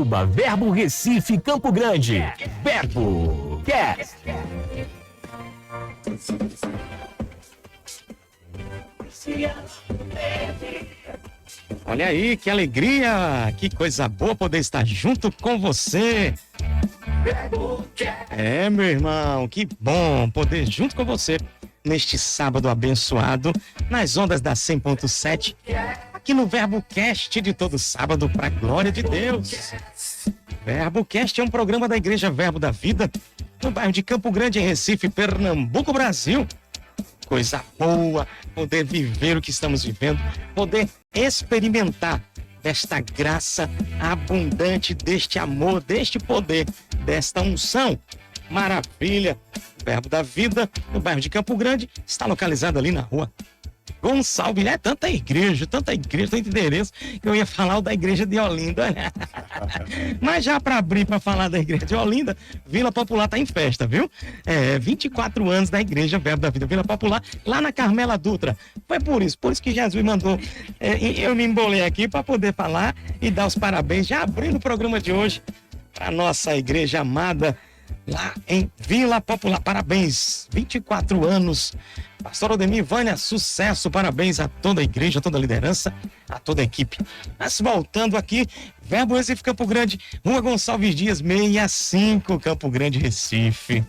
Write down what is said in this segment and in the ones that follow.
@, Verbo Recife, Campo Grande. Verbo Cast. Olha aí, que alegria, que coisa boa poder estar junto com você. É, meu irmão, que bom poder junto com você neste sábado abençoado, nas ondas da 100.7, aqui no Verbo Cast de todo sábado, para a glória de Deus. Verbo Cast é um programa da Igreja Verbo da Vida, no bairro de Campo Grande, em Recife, Pernambuco, Brasil. Coisa boa poder viver o que estamos vivendo, poder experimentar desta graça abundante, deste amor, deste poder, desta unção. Maravilha! Verbo da Vida, no bairro de Campo Grande, está localizado ali na rua Gonçalves. É tanta igreja, tanto endereço, que eu ia falar o da igreja de Olinda. Mas já para abrir para falar da igreja de Olinda, Vila Popular tá em festa, viu? 24 anos da igreja Verbo da Vida, Vila Popular, lá na Carmela Dutra. Foi por isso que Jesus mandou eu me embolei aqui para poder falar e dar os parabéns, já abrindo o programa de hoje para nossa igreja amada lá em Vila Popular. Parabéns, 24 anos. Pastor Odemir, Vânia, sucesso, parabéns a toda a igreja, a toda a liderança, a toda a equipe. Mas voltando aqui, Verbo Recife, Campo Grande, Rua Gonçalves Dias, 65, Campo Grande, Recife.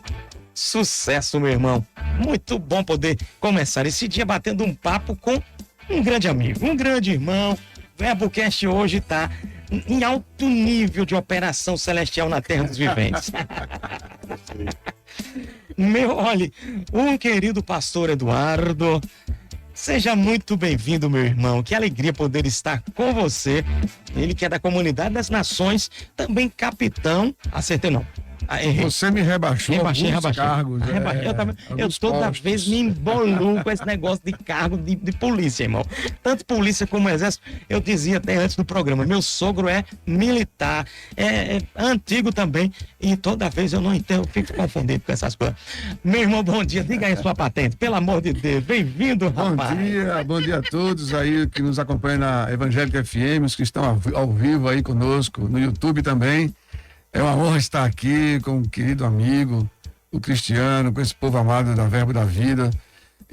Sucesso, meu irmão. Muito bom poder começar esse dia batendo um papo com um grande amigo, um grande irmão. Verbo Cast hoje está em alto nível de operação celestial na terra dos viventes. Olha, um querido pastor Eduardo, seja muito bem-vindo, meu irmão. Que alegria poder estar com você. Ele que é da Comunidade das Nações, também capitão. Acertei não. Você me rebaixou rebaixei. cargos. Eu toda postos. vez me emboluo com esse negócio de cargo de polícia, irmão. Tanto polícia como exército. Eu dizia até antes do programa, meu sogro é militar, é antigo também, e toda vez eu não entendo, eu fico confundido com essas coisas. Meu irmão, bom dia, diga aí sua patente, pelo amor de Deus, bem-vindo, rapaz. Bom dia a todos aí que nos acompanham na Evangélica FM, os que estão ao vivo aí conosco, no YouTube também. É uma honra estar aqui com um querido amigo, o Cristiano, com esse povo amado da Verbo da Vida.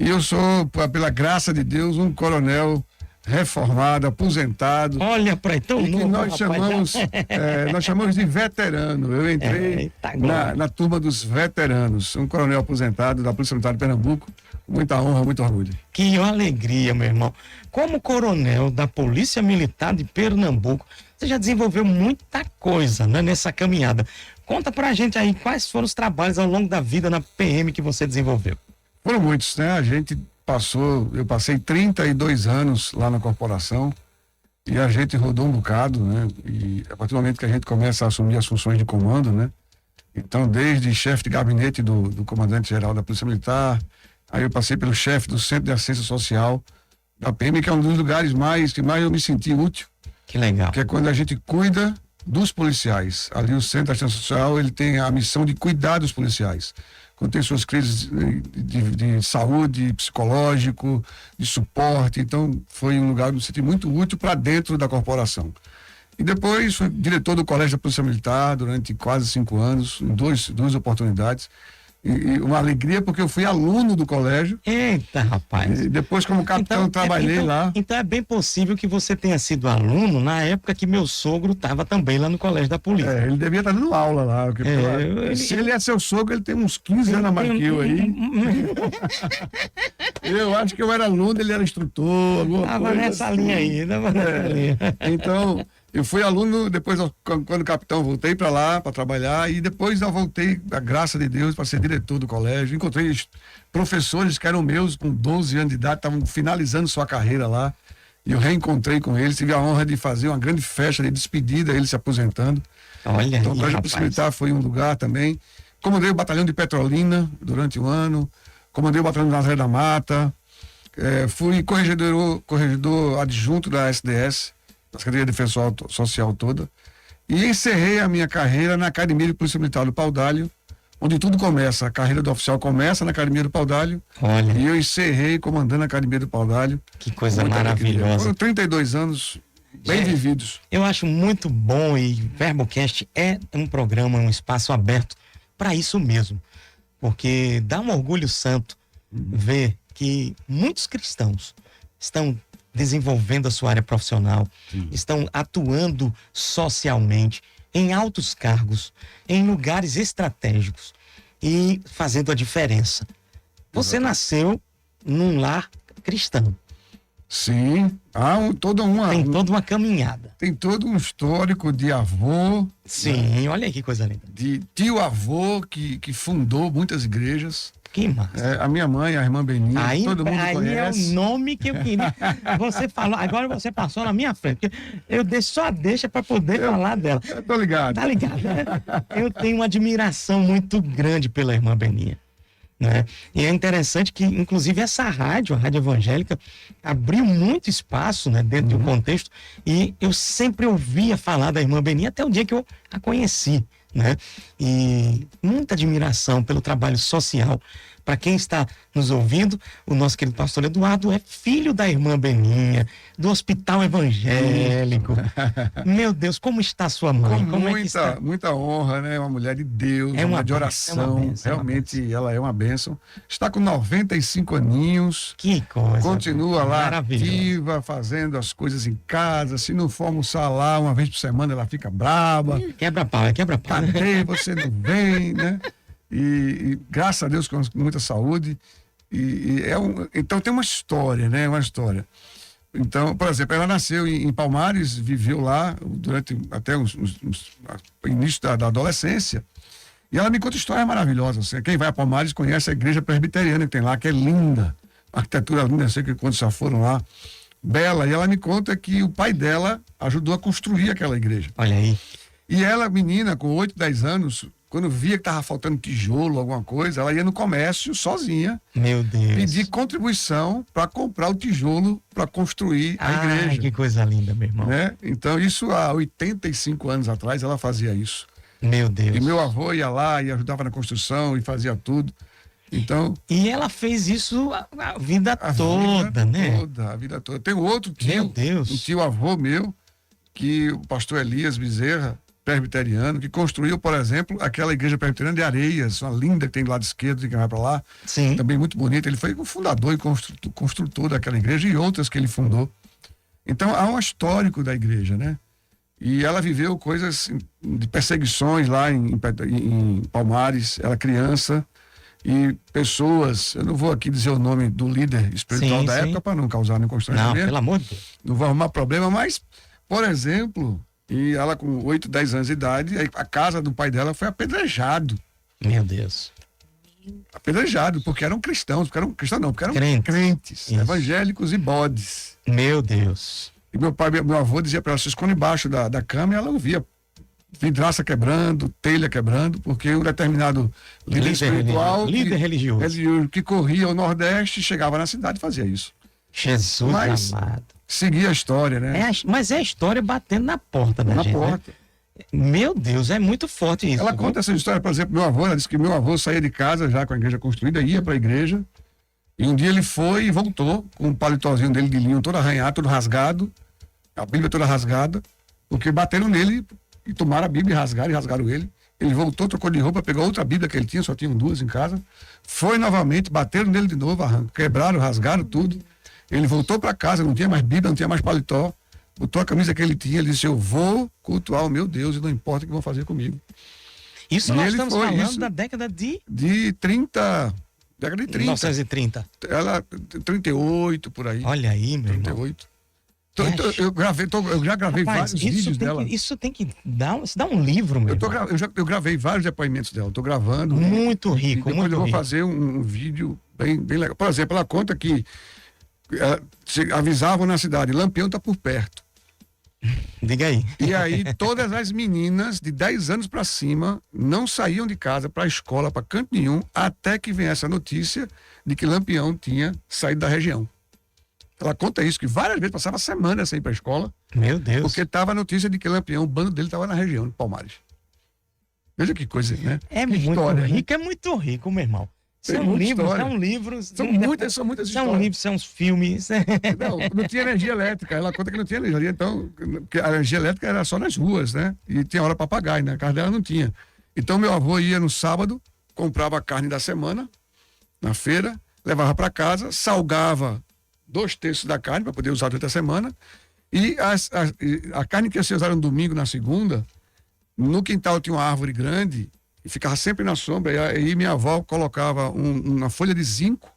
E eu sou, pela graça de Deus, um coronel reformado, aposentado. Olha para então que nós chamamos de veterano. Eu entrei na turma dos veteranos, um coronel aposentado da Polícia Militar de Pernambuco. Muita honra, muito orgulho. Que alegria, meu irmão. Como coronel da Polícia Militar de Pernambuco, você já desenvolveu muita coisa, né, nessa caminhada. Conta pra gente aí quais foram os trabalhos ao longo da vida na PM que você desenvolveu. Foram muitos, né? Eu passei 32 anos lá na corporação e a gente rodou um bocado, né? E a partir do momento que a gente começa a assumir as funções de comando, né? Então, desde chefe de gabinete do comandante-geral da Polícia Militar, aí eu passei pelo chefe do Centro de Assistência Social da PM, que é um dos lugares que mais eu me senti útil. Que legal. Que é quando a gente cuida dos policiais. Ali o Centro de Assistência Social, ele tem a missão de cuidar dos policiais. Quando tem suas crises de saúde, psicológico, de suporte. Então, foi um lugar que eu me senti muito útil para dentro da corporação. E depois fui diretor do Colégio da Polícia Militar durante quase 5 anos, em duas oportunidades. E uma alegria porque eu fui aluno do colégio. Eita, rapaz. E depois, como capitão, trabalhei lá. Então é bem possível que você tenha sido aluno na época que meu sogro estava também lá no colégio da polícia. Ele devia estar dando aula lá. Se ele é seu sogro, ele tem uns 15 anos a mais que eu aí. Eu acho que eu era aluno, ele era instrutor, alguma tava coisa nessa assim. linha aí, tava nessa linha. Então, eu fui aluno, depois, quando capitão, voltei para lá para trabalhar e depois eu voltei, a graça de Deus, para ser diretor do colégio. Encontrei professores que eram meus com 12 anos de idade, estavam finalizando sua carreira lá. E eu reencontrei com eles, tive a honra de fazer uma grande festa de despedida, ele se aposentando. Olha então, aí, o Colégio Polícia Militar foi um lugar também. Comandei o batalhão de Petrolina durante um ano, comandei o batalhão de Nazaré da Mata, fui corregedor adjunto da SDS, da Secretaria de Defesa Social toda, e encerrei a minha carreira na Academia de Polícia Militar do Paudalho, onde tudo começa. A carreira do oficial começa na Academia do Paudalho. Olha. E eu encerrei comandando a Academia do Paudalho. Que coisa maravilhosa. Foram 32 anos bem vividos. Eu acho muito bom, e VerboCast é um programa, um espaço aberto para isso mesmo. Porque dá um orgulho santo ver que muitos cristãos estão desenvolvendo a sua área profissional, estão atuando socialmente, em altos cargos, em lugares estratégicos e fazendo a diferença. Você nasceu num lar cristão. Sim, há Tem toda uma caminhada. tem todo um histórico de avô, Sim, olha aí que coisa linda. de tio-avô que fundou muitas igrejas. Que massa. A minha mãe, a irmã Beninha, Aí, todo mundo aí conhece. é o nome que eu queria. Você falou, agora você passou na minha frente. Porque eu só deixa para poder falar dela. Eu tô ligado. Tá ligado? Eu tenho uma admiração muito grande pela irmã Beninha. Né? E é interessante que, inclusive, essa rádio, a Rádio Evangélica, abriu muito espaço, né, dentro do contexto, e eu sempre ouvia falar da irmã Beninha até o dia que eu a conheci, né? E muita admiração pelo trabalho social. Para quem está nos ouvindo, o nosso querido pastor Eduardo é filho da irmã Beninha, do Hospital Evangélico. Meu Deus, como está sua mãe? Com Como é que está? muita honra, né? Uma mulher de Deus, É uma uma mulher de bênção, oração. é uma bênção, Realmente, ela é uma bênção. Está com 95 aninhos. Que coisa. Continua lá maravilhosa. ativa, fazendo as coisas em casa. Se não for almoçar lá uma vez por semana, ela fica braba. Quebra-pau, é quebra-pau. né? Cadê? Você não vem, né? E graças a Deus com muita saúde. Então tem uma história, né? Uma história. Então, por exemplo, ela nasceu em Palmares, viveu lá durante até o início da adolescência. E ela me conta histórias maravilhosas. Quem vai a Palmares conhece a igreja presbiteriana que tem lá, que é linda. Arquitetura linda, sei que quando já foram lá. Bela. E ela me conta que o pai dela ajudou a construir aquela igreja. Olha aí. E ela, menina, com 8, 10 anos, quando via que estava faltando tijolo, alguma coisa, ela ia no comércio sozinha, Meu Deus. pedir contribuição para comprar o tijolo para construir a Ai, igreja. que coisa linda, meu irmão. Né? Então, isso há 85 anos atrás, ela fazia isso. Meu Deus. E meu avô ia lá e ajudava na construção e fazia tudo. Então, E ela fez isso a vida a toda, vida né? toda, a vida toda. Tem outro tio, Meu Deus. um tio-avô meu, que o pastor Elias Bezerra, presbiteriano, que construiu, por exemplo, aquela igreja presbiteriana de Areias, uma linda que tem do lado esquerdo, que vai para lá, Sim. também muito bonita. Ele foi o fundador e construtor daquela igreja e outras que ele fundou. Então, há um histórico da igreja, né? E ela viveu coisas de perseguições lá em Palmares, ela criança, e pessoas, eu não vou aqui dizer o nome do líder espiritual Sim, da sim. época para não causar nenhum Não, constrangimento, pelo amor de Deus. não vou arrumar problema, mas, por exemplo, e ela com 8, 10 anos de idade, a casa do pai dela foi apedrejado, Meu Deus. porque eram cristãos, porque eram Crentes. crentes, Isso. evangélicos e bodes. Meu Deus. E meu avô dizia para ela, se esconde embaixo da cama, e ela ouvia vidraça quebrando, telha quebrando, porque um determinado líder espiritual, religioso. que corria ao Nordeste, chegava na cidade e fazia isso. Jesus Mas amado. seguia a história, né? Mas é a história batendo na porta da Na gente. né? porta. Meu Deus, é muito forte isso. Ela viu? conta essa história, por exemplo, meu avô, ela disse que meu avô saía de casa já com a igreja construída, ia para a igreja, e um dia ele foi e voltou com um paletózinho dele de linho todo arranhado, todo rasgado, a Bíblia toda rasgada, porque bateram nele e tomaram a Bíblia e rasgaram ele. Ele voltou, trocou de roupa, pegou outra Bíblia que ele tinha, só tinham 2 em casa, foi novamente, bateram nele de novo, quebraram, rasgaram tudo. Ele voltou para casa, não tinha mais Bíblia, não tinha mais paletó, botou a camisa que ele tinha, ele disse, eu vou cultuar o meu Deus e não importa o que vão fazer comigo. Isso E nós ele estamos foi falando isso. da década de De 30, década de 30. 1930. Ela, 38, por aí. Olha aí, meu irmão. 38. Eu já gravei Rapaz, vários vídeos dela. Isso tem que dar, isso dá um livro, meu irmão. Eu gravei vários depoimentos dela. Estou gravando. Muito E rico, depois muito eu vou rico. fazer um vídeo bem legal. Por exemplo, ela conta que avisavam na cidade, Lampião está por perto. Diga aí. E aí todas as meninas de 10 anos para cima não saíam de casa para a escola, para canto nenhum, até que viesse a notícia de que Lampião tinha saído da região. Ela conta isso, que várias vezes passava semanas sem ir para a escola, Meu Deus. porque estava a notícia de que Lampião, o bando dele estava na região de Palmares. Veja que coisa, né? É Que muito história, né? rico, é muito rico, meu irmão. Tem São muita livros, história. são livros. São muitas histórias. São livros, são os filmes. Não tinha energia elétrica. Ela conta que não tinha energia. Então, porque a energia elétrica era só nas ruas, né? E tinha hora para pagar, e na casa dela não tinha. Então, meu avô ia no sábado, comprava a carne da semana, na feira, levava para casa, salgava 2/3 da carne para poder usar durante a semana. E a carne que ia ser usada no domingo, na segunda, no quintal tinha uma árvore grande e ficava sempre na sombra. E aí minha avó colocava uma folha de zinco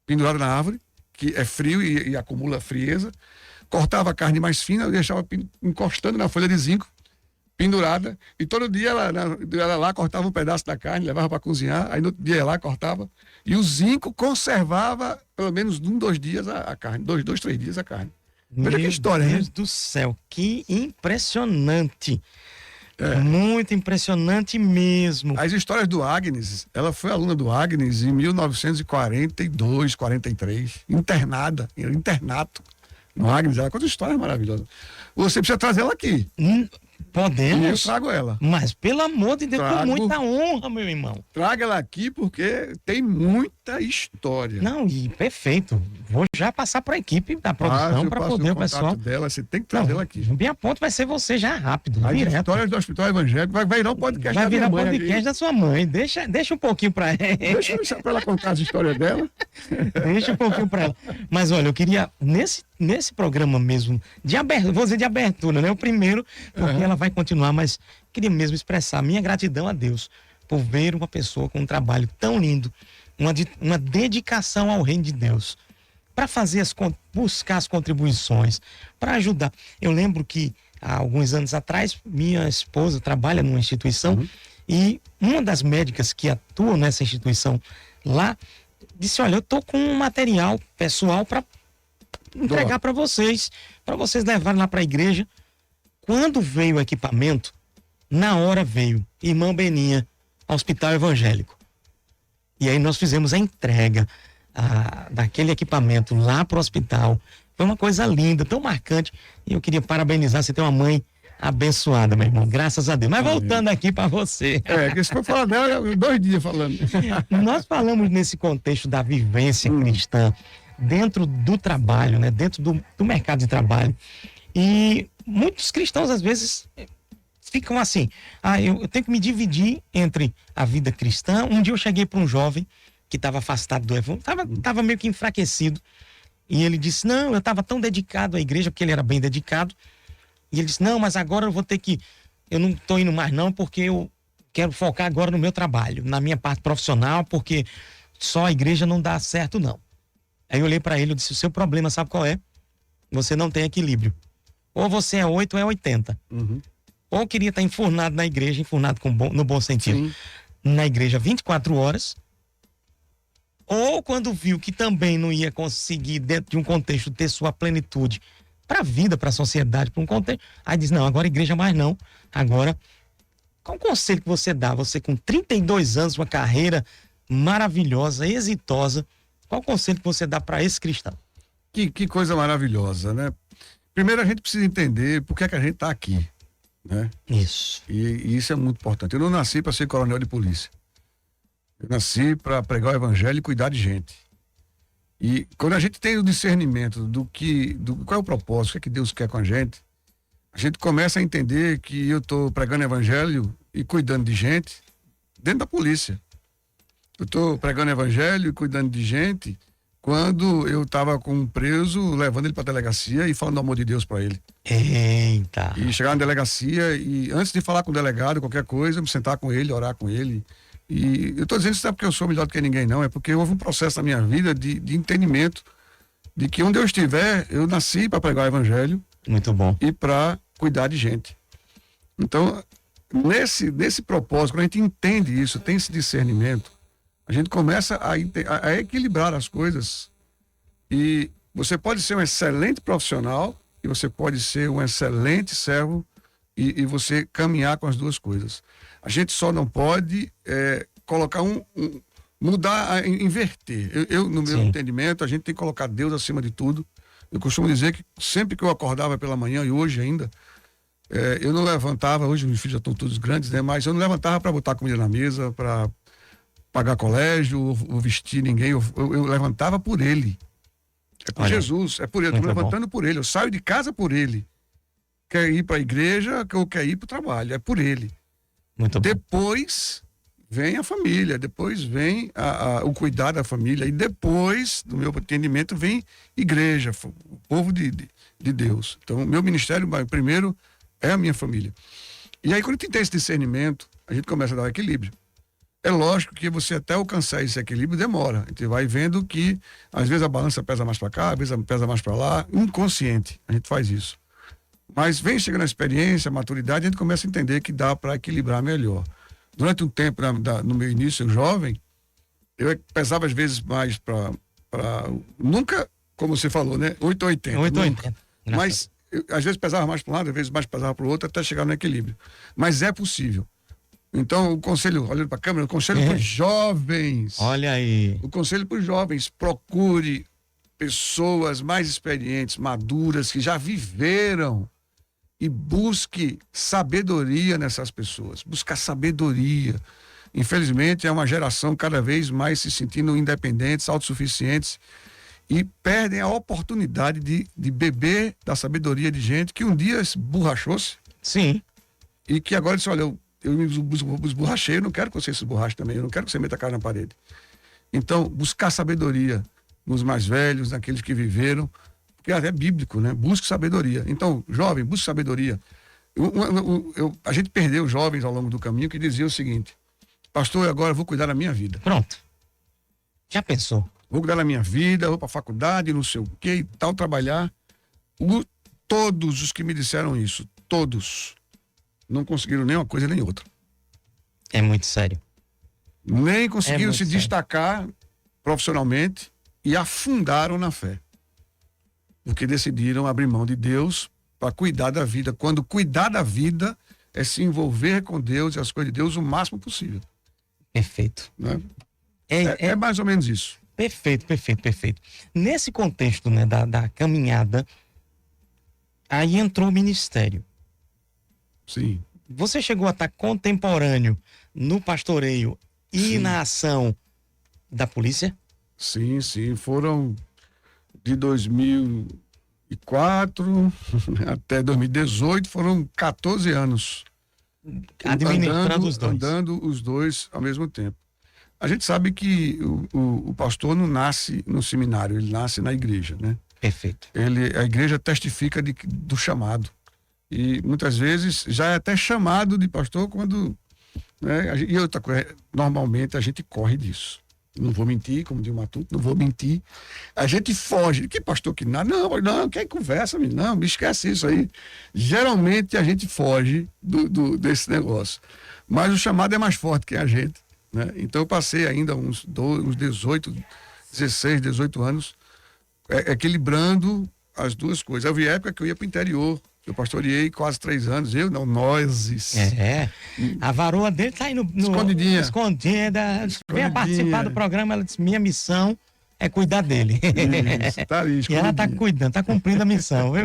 pendurada na árvore, que é frio e acumula frieza, cortava a carne mais fina e deixava encostando na folha de zinco, pendurada, e todo dia ela lá cortava um pedaço da carne, levava para cozinhar, aí no outro dia ela lá cortava, e o zinco conservava pelo menos 2 dias a carne, 3 dias a carne. Veja que história, Meu Deus né? do céu, que impressionante. É. Muito impressionante mesmo. As histórias do Agnes, ela foi aluna do Agnes em 1942, 43, internada, em internato. No Agnes, ela conta histórias maravilhosas. Você precisa trazer ela aqui. E eu Podemos, trago ela. mas pelo amor de Deus, com Trago. muita honra, meu irmão. Traga ela aqui porque tem muita história. Não, e perfeito. Vou já passar para a equipe da produção Eu para passo poder o contato pessoal. dela, você tem que trazer ela aqui. Minha ponto vai ser você já rápido, As direto. histórias do Hospital Evangélico vai virar um podcast Vai da minha virar mãe podcast aqui. da sua mãe. Deixa um pouquinho para ela. Deixa eu deixar pra ela contar as histórias dela. Deixa um pouquinho para ela. Mas olha, eu queria, nesse programa mesmo, de abertura, vou dizer de abertura, né? O primeiro, porque ela vai continuar, mas queria mesmo expressar minha gratidão a Deus por ver uma pessoa com um trabalho tão lindo, uma dedicação ao reino de Deus, para fazer buscar as contribuições, para ajudar. Eu lembro que há alguns anos atrás, minha esposa trabalha numa instituição e uma das médicas que atuam nessa instituição lá disse: olha, eu tô com um material pessoal para entregar para vocês levarem lá para a igreja. Quando veio o equipamento, na hora veio Irmã Beninha, Hospital Evangélico. E aí nós fizemos a entrega daquele equipamento lá pro hospital. Foi uma coisa linda, tão marcante. E eu queria parabenizar, você tem uma mãe abençoada, meu irmão, graças a Deus. Mas voltando aqui para você. Que se for falar dela, eu 2 dias falando. Nós falamos nesse contexto da vivência cristã, dentro do trabalho, né? Dentro do mercado de trabalho. E muitos cristãos, às vezes, ficam assim: eu tenho que me dividir entre a vida cristã. Um dia eu cheguei para um jovem que estava afastado do evangelho, estava meio que enfraquecido, e ele disse: não, eu estava tão dedicado à igreja, porque ele era bem dedicado, e ele disse: não, mas agora eu não estou indo mais não, porque eu quero focar agora no meu trabalho, na minha parte profissional, porque só a igreja não dá certo não. Aí eu olhei para ele e disse: o seu problema sabe qual é? Você não tem equilíbrio. Ou você é 8 ou é 80. Ou queria estar enfurnado na igreja, enfurnado no bom sentido, na igreja 24 horas, ou quando viu que também não ia conseguir, dentro de um contexto, ter sua plenitude para a vida, para a sociedade, para um contexto, aí diz: não, agora igreja mais não. Agora, qual o conselho que você dá? Você com 32 anos, uma carreira maravilhosa, exitosa, qual o conselho que você dá para esse cristão? Que coisa maravilhosa, né? Primeiro a gente precisa entender por que é que a gente está aqui, né? Isso. E isso é muito importante. Eu não nasci para ser coronel de polícia. Eu nasci para pregar o evangelho e cuidar de gente. E quando a gente tem o discernimento do qual é o propósito, o que é que Deus quer com a gente começa a entender que eu estou pregando evangelho e cuidando de gente dentro da polícia. Eu estou pregando evangelho e cuidando de gente quando eu estava com um preso, levando ele para a delegacia e falando do amor de Deus para ele. Eita. E chegar na delegacia e antes de falar com o delegado, qualquer coisa, me sentar com ele, orar com ele. E eu estou dizendo isso não é porque eu sou melhor do que ninguém, não. É porque houve um processo na minha vida de entendimento de que onde eu estiver, eu nasci para pregar o evangelho. Muito bom. E para cuidar de gente. Então, nesse propósito, quando a gente entende isso, tem esse discernimento, a gente começa a equilibrar as coisas. E você pode ser um excelente profissional e você pode ser um excelente servo e você caminhar com as duas coisas. A gente só não pode colocar mudar, inverter. No meu entendimento, a gente tem que colocar Deus acima de tudo. Eu costumo dizer que sempre que eu acordava pela manhã, e hoje ainda, eu não levantava, hoje meus filhos já estão todos grandes, né? Mas eu não levantava para botar comida na mesa, para pagar colégio, ou vestir ninguém, eu levantava por ele. É por Jesus, é por ele, eu estou levantando por ele, eu saio de casa por ele. Quer ir para a igreja ou quer ir para o trabalho, é por ele. Muito bom. Depois vem a família, depois vem o cuidar da família, e depois, do meu entendimento, vem igreja, o povo de Deus. Então, o meu ministério, primeiro, é a minha família. E aí, quando a gente tem esse discernimento, a gente começa a dar um equilíbrio. É lógico que você até alcançar esse equilíbrio demora. A gente vai vendo que, às vezes, a balança pesa mais para cá, às vezes pesa mais para lá, inconsciente, a gente faz isso. Mas vem chegando a experiência, a maturidade, a gente começa a entender que dá para equilibrar melhor. Durante um tempo, no meu início, jovem, eu pesava às vezes mais para nunca, como você falou, né? 8 ou 80. 8 ou 80. Mas às vezes pesava mais para um lado, às vezes mais pesava para o outro, até chegar no equilíbrio. Mas é possível. Então, o conselho, olhando para a câmera, o conselho para os jovens. Olha aí. O conselho para os jovens: procure pessoas mais experientes, maduras, que já viveram, e busque sabedoria nessas pessoas. Buscar sabedoria. Infelizmente, é uma geração cada vez mais se sentindo independentes, autossuficientes, e perdem a oportunidade de beber da sabedoria de gente que um dia esborrachou-se. Sim. E que agora disse: olha, eu me esborrachei, eu não quero que você se esborrache também, eu não quero que você meta a cara na parede. Então, buscar sabedoria nos mais velhos, naqueles que viveram, porque é bíblico, né? Busque sabedoria. Então, jovem, busque sabedoria. A gente perdeu jovens ao longo do caminho que diziam o seguinte: pastor, eu agora vou cuidar da minha vida. Pronto. Já pensou? Vou cuidar da minha vida, vou para a faculdade, não sei o que e tal, trabalhar. Todos os que me disseram isso, todos, não conseguiram nem uma coisa nem outra. É muito sério. Nem conseguiram se sério. destacar profissionalmente e afundaram na fé. Porque decidiram abrir mão de Deus para cuidar da vida. Quando cuidar da vida é se envolver com Deus e as coisas de Deus o máximo possível. Perfeito. Né? É mais ou menos isso. Perfeito. Nesse contexto, né, da caminhada, aí entrou o ministério. Sim. Você chegou a estar contemporâneo no pastoreio e Sim. na ação da polícia? Sim. Foram de 2004 até 2018, foram 14 anos. Administrando os dois. Andando os dois ao mesmo tempo. A gente sabe que o pastor não nasce no seminário, ele nasce na igreja, né? Perfeito. A igreja testifica do chamado. E muitas vezes já é até chamado de pastor quando... Né? E outra coisa, normalmente a gente corre disso. Não vou mentir, como diz o Matuto, não vou mentir. A gente foge. Que pastor que nada? Não, quem conversa, não, me esquece isso aí. Geralmente a gente foge desse negócio. Mas o chamado é mais forte que a gente. Né? Então eu passei ainda uns 16, 18 anos equilibrando as duas coisas. Havia época que eu ia para o interior. Eu pastoreei quase 3 anos. Nós. A varoa dele tá aí Escondidinha. Venha participar do programa. Ela disse: minha missão é cuidar dele. Isso, tá ali, e ela tá cuidando, tá cumprindo a missão, viu?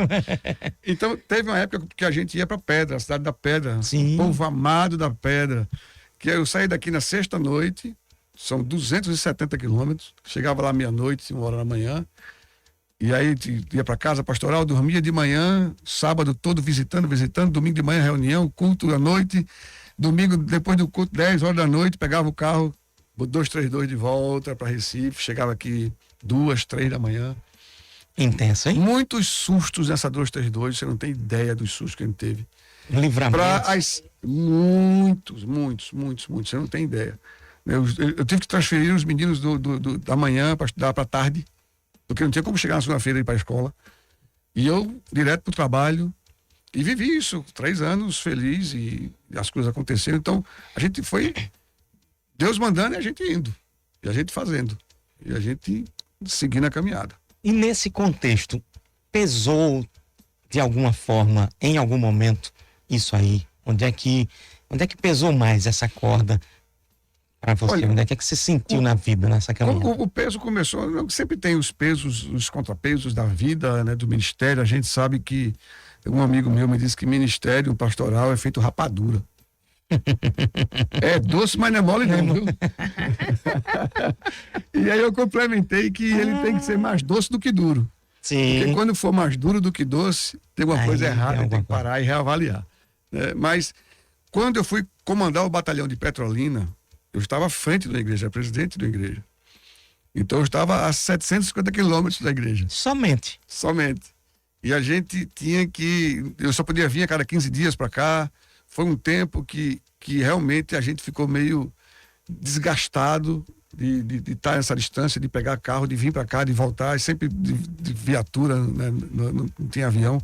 Então, teve uma época que a gente ia para Pedra, a cidade da Pedra. Sim. O povo amado da Pedra. Que eu saí daqui na sexta-noite, são 270 quilômetros, chegava lá meia-noite, 1h da manhã, e aí ia para casa pastoral, dormia de manhã, sábado todo visitando, domingo de manhã reunião, culto à noite, domingo depois do culto, 10h da noite, pegava o carro, 232 de volta para Recife, chegava aqui 2, 3 da manhã. Intenso, hein? Muitos sustos nessa 232, você não tem ideia dos sustos que a gente teve. Livramento. Muitos, você não tem ideia. Eu tive que transferir os meninos da manhã para estudar para tarde, porque não tinha como chegar na segunda-feira e ir para a escola. E eu, direto para o trabalho, e vivi isso, 3 anos feliz, e as coisas aconteceram. Então, a gente foi, Deus mandando e a gente indo, e a gente fazendo, e a gente seguindo a caminhada. E nesse contexto, pesou de alguma forma, em algum momento, isso aí? Onde é que pesou mais essa corda para você? Olha, onde é que você sentiu na vida, nessa caminhada? O peso começou, sempre tem os pesos, os contrapesos da vida, né, do ministério. A gente sabe que um amigo meu me disse que ministério pastoral é feito rapadura. É doce, mas não é mole não, viu? E aí eu complementei que ele tem que ser mais doce do que duro. Porque Sim. quando for mais duro do que doce, tem alguma Aí coisa tem errada, tem alguma que parar e reavaliar. Né? Mas quando eu fui comandar o batalhão de Petrolina, eu estava à frente da igreja, presidente da igreja. Então eu estava a 750 quilômetros da igreja, Somente. somente. E a gente tinha que... Eu só podia vir a cada 15 dias para cá. Foi um tempo que realmente a gente ficou meio desgastado de estar nessa distância, de pegar carro, de vir para cá, de voltar, sempre de viatura, né? Não tinha avião.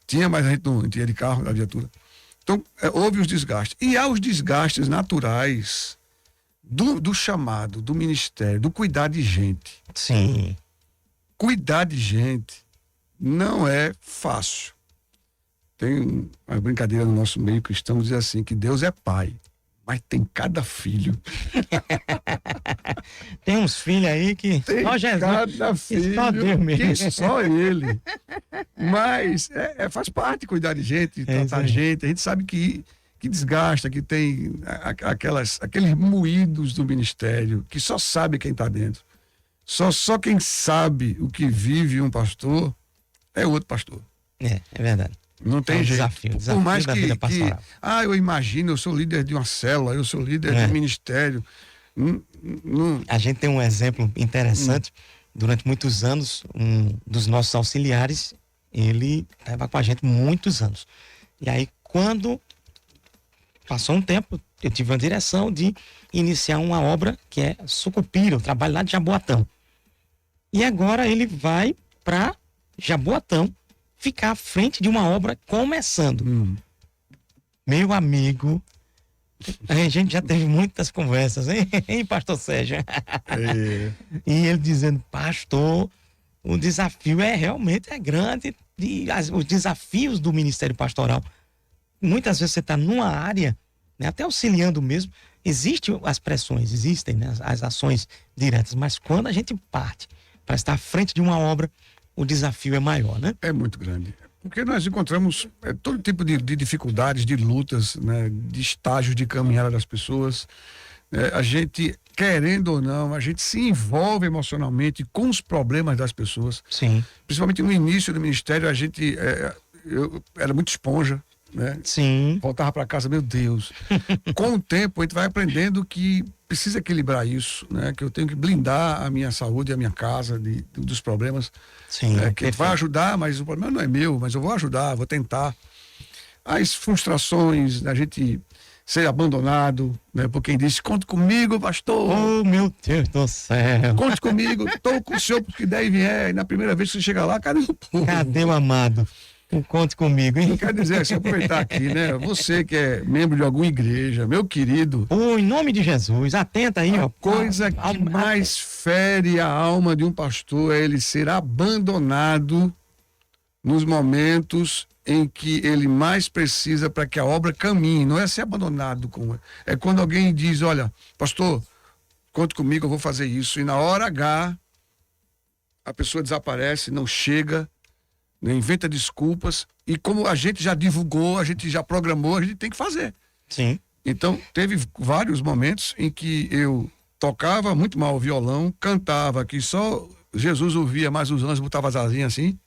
Tinha, mas a gente não tinha de carro, da viatura. Então, houve os desgastes. E há os desgastes naturais do chamado, do ministério, do cuidar de gente. Sim. Cuidar de gente não é fácil. Tem uma brincadeira no nosso meio cristão, diz assim, que Deus é pai, mas tem cada filho. Tem uns filhos aí que Tem só Jesus, cada filho, só Deus mesmo. que só ele. Mas faz parte cuidar de gente, tratar isso aí. gente. A gente sabe que desgasta, que tem aqueles moídos do ministério, que só sabe quem está dentro. Só quem sabe o que vive um pastor é outro pastor. É verdade. Não tem um jeito. desafio Por mais da que, vida pastoral. eu imagino, eu sou líder de uma célula, eu sou líder É. de ministério. A gente tem um exemplo interessante. Durante muitos anos, um dos nossos auxiliares, ele estava com a gente muitos anos. E aí, quando passou um tempo, eu tive uma direção de iniciar uma obra que é Sucupira, eu trabalho lá de Jaboatão. E agora ele vai para Jaboatão ficar à frente de uma obra começando. Meu amigo, a gente já teve muitas conversas, hein, pastor Sérgio? E ele dizendo, pastor, o desafio realmente grande. E os desafios do ministério pastoral, muitas vezes você está numa área, né, até auxiliando mesmo, existem as pressões, existem, né, as ações diretas, mas quando a gente parte para estar à frente de uma obra, o desafio é maior, né? É muito grande. Porque nós encontramos todo tipo de dificuldades, de lutas, né, de estágios de caminhada das pessoas. A gente, querendo ou não, a gente se envolve emocionalmente com os problemas das pessoas. Sim. Principalmente no início do ministério, a gente eu era muito esponja, né? Sim. Voltava para casa, meu Deus. Com o tempo, a gente vai aprendendo que precisa equilibrar isso, né? Que eu tenho que blindar a minha saúde, a minha casa dos problemas. Sim. Que vai ajudar, mas o problema não é meu, mas eu vou ajudar, vou tentar. As frustrações da gente ser abandonado, né? Por quem disse, conte comigo, pastor. Oh, meu Deus do céu. Conte comigo, estou com o senhor porque daí vier. E na primeira vez que você chega lá, cadê o povo? Cadê o amado? Conte comigo, hein? Não quer dizer assim, aproveitar aqui, né? Você que é membro de alguma igreja, meu querido, Oh, em nome de Jesus, atenta aí, ó. coisa que mais fere a alma de um pastor é ele ser abandonado nos momentos em que ele mais precisa para que a obra caminhe. Não é ser abandonado, é quando alguém diz, olha, pastor, conte comigo, eu vou fazer isso. E na hora H, a pessoa desaparece, não chega, inventa desculpas, e como a gente já divulgou, a gente já programou, a gente tem que fazer. Sim. Então, teve vários momentos em que eu tocava muito mal o violão, cantava que só Jesus ouvia, mas os anjos botavam as asinhas assim,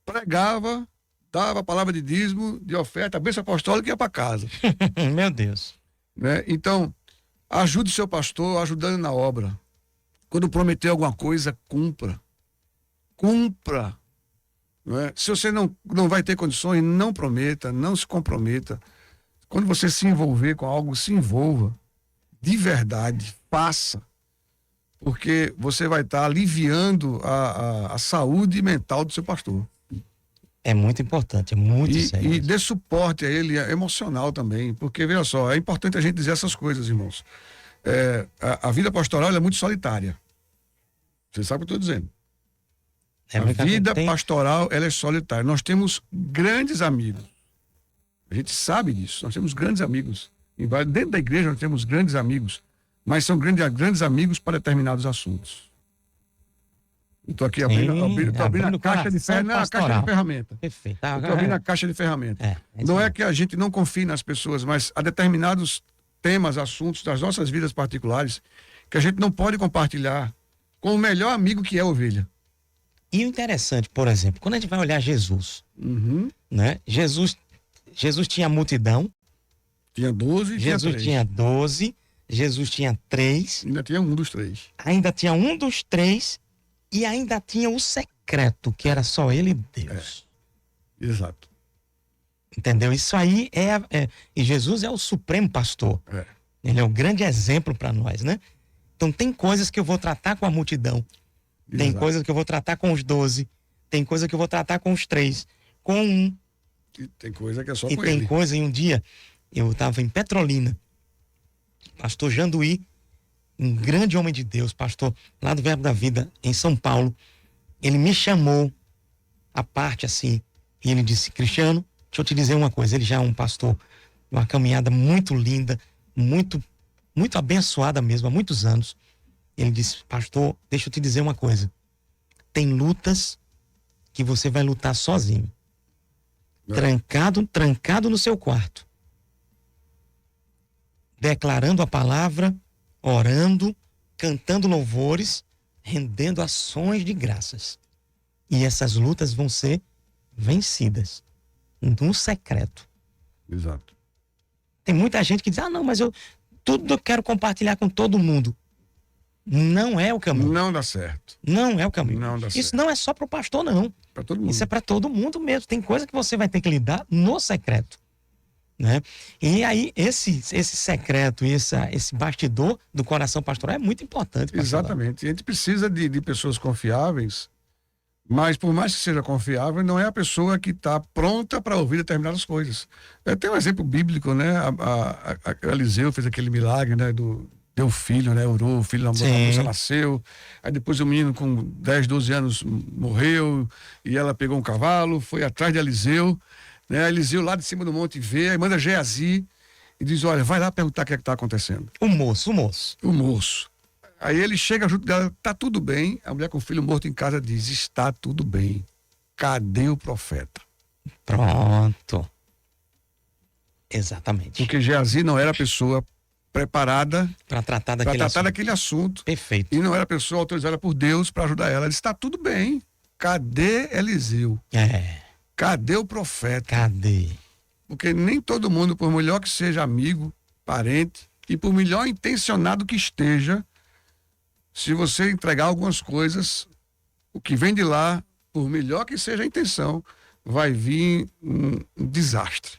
pregava, dava a palavra de dízimo, de oferta, a bênção apostólica e ia para casa. Meu Deus. Né? Então, ajude seu pastor ajudando na obra. Quando prometer alguma coisa, cumpra. Cumpra. Não é? Se você não vai ter condições, não prometa, não se comprometa. Quando você se envolver com algo, se envolva. De verdade, faça. Porque você vai estar aliviando a saúde mental do seu pastor. É muito importante, é muito sério. E dê suporte a ele emocional também. Porque, veja só, é importante a gente dizer essas coisas, irmãos. A vida pastoral é muito solitária. Você sabe o que eu estou dizendo. A vida pastoral, ela é solitária. Nós temos grandes amigos. A gente sabe disso. Nós temos grandes amigos. Dentro da igreja nós temos grandes amigos. Mas são grandes amigos para determinados assuntos. Eu tô aqui abrindo abrindo a caixa de ferramenta. Não, a caixa de ferramenta. Perfeito. Eu tô abrindo a caixa de ferramenta. É Não é que a gente não confie nas pessoas, mas há determinados temas, assuntos das nossas vidas particulares que a gente não pode compartilhar com o melhor amigo que é a ovelha. E o interessante, por exemplo, quando a gente vai olhar Jesus, né? Jesus tinha multidão. Tinha 12 e Jesus tinha 3. tinha 12, Jesus tinha 3. Ainda tinha um dos 3. Ainda tinha um dos 3 e ainda tinha o secreto, que era só ele e Deus. Exato. Entendeu? Isso aí e Jesus é o supremo pastor. É. Ele é o grande exemplo para nós, né? Então tem coisas que eu vou tratar com a multidão. Tem Exato. coisas que eu vou tratar com os 12. Tem coisa que eu vou tratar com os 3. Com um. E tem coisa que é só E com tem ele. coisa, em um dia, eu estava em Petrolina. Pastor Janduí, um grande homem de Deus, pastor lá do Verbo da Vida, em São Paulo. Ele me chamou à parte assim. E ele disse: Cristiano, deixa eu te dizer uma coisa. Ele já é um pastor, uma caminhada muito linda, muito abençoada mesmo, há muitos anos. Ele disse: pastor, deixa eu te dizer uma coisa. Tem lutas que você vai lutar sozinho. Trancado no seu quarto. Declarando a palavra, orando, cantando louvores, rendendo ações de graças. E essas lutas vão ser vencidas no secreto. Exato. Tem muita gente que diz: não, mas tudo eu quero compartilhar com todo mundo. Não é o caminho. Não dá certo. Não é o caminho. Não dá Isso certo. não é só para o pastor, não. Para todo mundo. Isso é para todo mundo mesmo. Tem coisa que você vai ter que lidar no secreto, né? E aí esse secreto e esse bastidor do coração pastoral é muito importante. Exatamente. A gente precisa de pessoas confiáveis, mas por mais que seja confiável, não é a pessoa que está pronta para ouvir determinadas coisas. Tem um exemplo bíblico, né? A Eliseu fez aquele milagre, né? Deu filho, né? Orou, o filho da moça nasceu. Aí depois o menino com 10, 12 anos morreu e ela pegou um cavalo, foi atrás de Eliseu, né? Eliseu lá de cima do monte vê, aí manda Geazi e diz: olha, vai lá perguntar o que é que está acontecendo. O moço. O moço. Aí ele chega junto dela: tá tudo bem. A mulher com o filho morto em casa diz: está tudo bem. Cadê o profeta? Pronto. Exatamente. Porque Geazi não era a pessoa preparada para tratar daquele assunto. Perfeito. E não era a pessoa autorizada por Deus para ajudar ela. Ele disse: está tudo bem. Cadê Eliseu? Cadê o profeta? Cadê? Porque nem todo mundo, por melhor que seja amigo, parente, e por melhor intencionado que esteja, se você entregar algumas coisas, o que vem de lá, por melhor que seja a intenção, vai vir um desastre.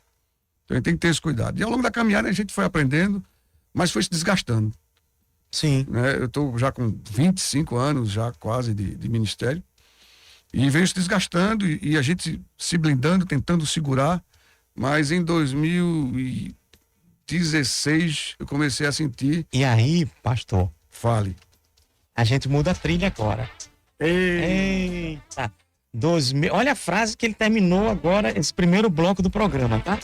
Então a gente tem que ter esse cuidado. E ao longo da caminhada a gente foi aprendendo, mas foi se desgastando. Sim. Né? Eu estou já com 25 anos, já quase de ministério, e veio se desgastando e a gente se blindando, tentando segurar, mas em 2016 eu comecei a sentir... E aí, pastor? Fale. A gente muda a trilha agora. Eita! Olha a frase que ele terminou agora, esse primeiro bloco do programa, tá?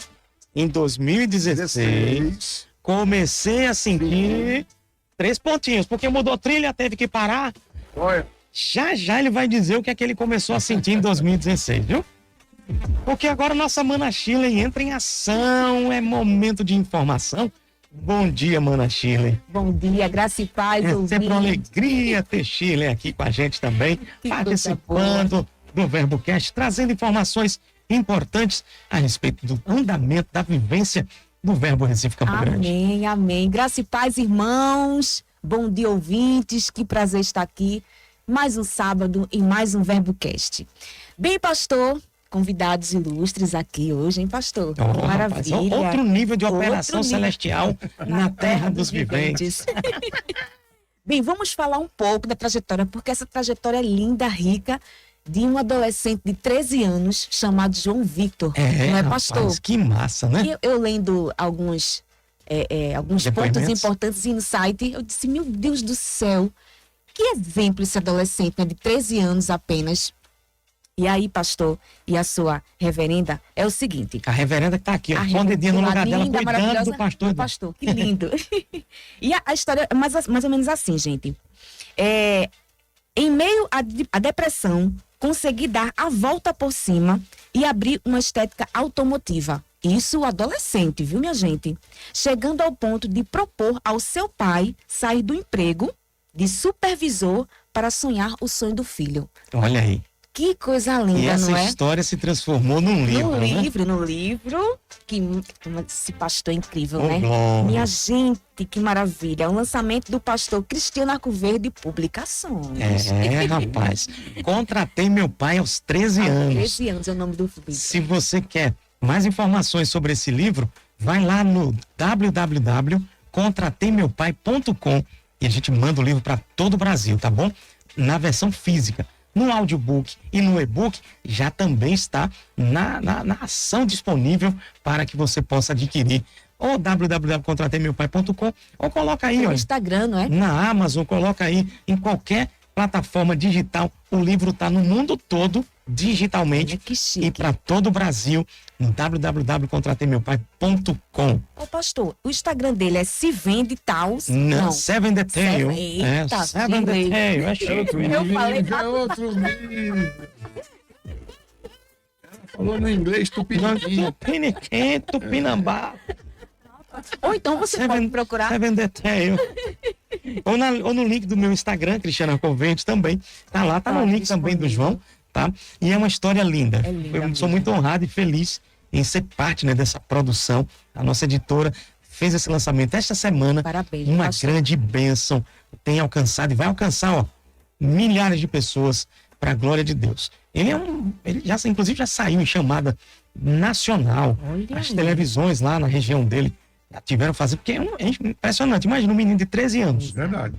Em 2016, comecei a sentir 3 pontinhos, porque mudou a trilha, teve que parar. Olha. Já ele vai dizer o que é que ele começou a sentir em 2016, viu? Porque agora nossa Mana Shirley entra em ação, é momento de informação. Bom dia, Mana Shirley. Bom dia, graça e paz. É sempre uma alegria ter Shirley aqui com a gente também, participando do VerboCast, trazendo informações importantes a respeito do andamento, da vivência do Verbo Recife Campo Grande. Amém, amém. Graça e paz, irmãos. Bom dia, ouvintes. Que prazer estar aqui. Mais um sábado e mais um VerboCast. Bem, pastor, convidados ilustres aqui hoje, hein, pastor? Maravilha. Rapaz, outro nível de operação celestial na terra dos viventes. Bem, vamos falar um pouco da trajetória, porque essa trajetória é linda, rica, de um adolescente de 13 anos chamado João Victor. Não é, pastor? Rapaz, que massa, né? Eu lendo alguns pontos importantes no site, eu disse: meu Deus do céu, que exemplo esse adolescente, né, de 13 anos apenas. E aí, pastor, e a sua reverenda, é o seguinte... A reverenda que tá aqui, ó, escondidinha no lugar dela, cuidando do pastor. Pastor, que lindo. E a história é mais ou menos assim, gente. Em meio à depressão, consegui dar a volta por cima e abrir uma estética automotiva. Isso adolescente, viu, minha gente? Chegando ao ponto de propor ao seu pai sair do emprego de supervisor para sonhar o sonho do filho. Olha aí. Que coisa linda, E essa não é? história se transformou num livro, No livro, que esse pastor é incrível, Oh, né? glória. Minha gente, que maravilha. É o lançamento do pastor Cristiano Arcoverde Publicações. Rapaz. Contratei meu pai aos 13 anos. 13 anos é o nome do livro. Se você quer mais informações sobre esse livro, vai lá no www.contrateimeupai.com e a gente manda o livro para todo o Brasil, tá bom? Na versão física. No audiobook e no e-book já também está na ação disponível para que você possa adquirir. Ou www.contrateimeupai.com ou coloca aí, No olha, Instagram, não é? na Amazon, coloca aí em qualquer plataforma digital. O livro está no mundo todo, digitalmente, Olha que e chique. para todo o Brasil, no www.contrateimeupai.com. Ô, pastor, o Instagram dele é Se Vende Tals? Não, Seven the Tail. Eita, Seven the sim. Tail. É chique. Eu falei É outro livro. Ela falou no inglês tupiniquim. Tupiniquim, Tupinambá. Ou então você pode procurar. Seven the Tail. ou no link do meu Instagram, Cristiano Arcoverde, também. Tá lá, tá no link também do João, tá? E é uma história linda. É linda Eu sou mesmo. muito honrado e feliz em ser parte, né, dessa produção. A nossa editora fez esse lançamento esta semana. Parabéns, Uma pastor. grande bênção. Tem alcançado e vai alcançar, ó, milhares de pessoas para a glória de Deus. Ele já, inclusive, já saiu em chamada nacional. Olha As aí. televisões lá na região dele já tiveram fazer, porque é impressionante. Imagina um menino de 13 anos. Verdade.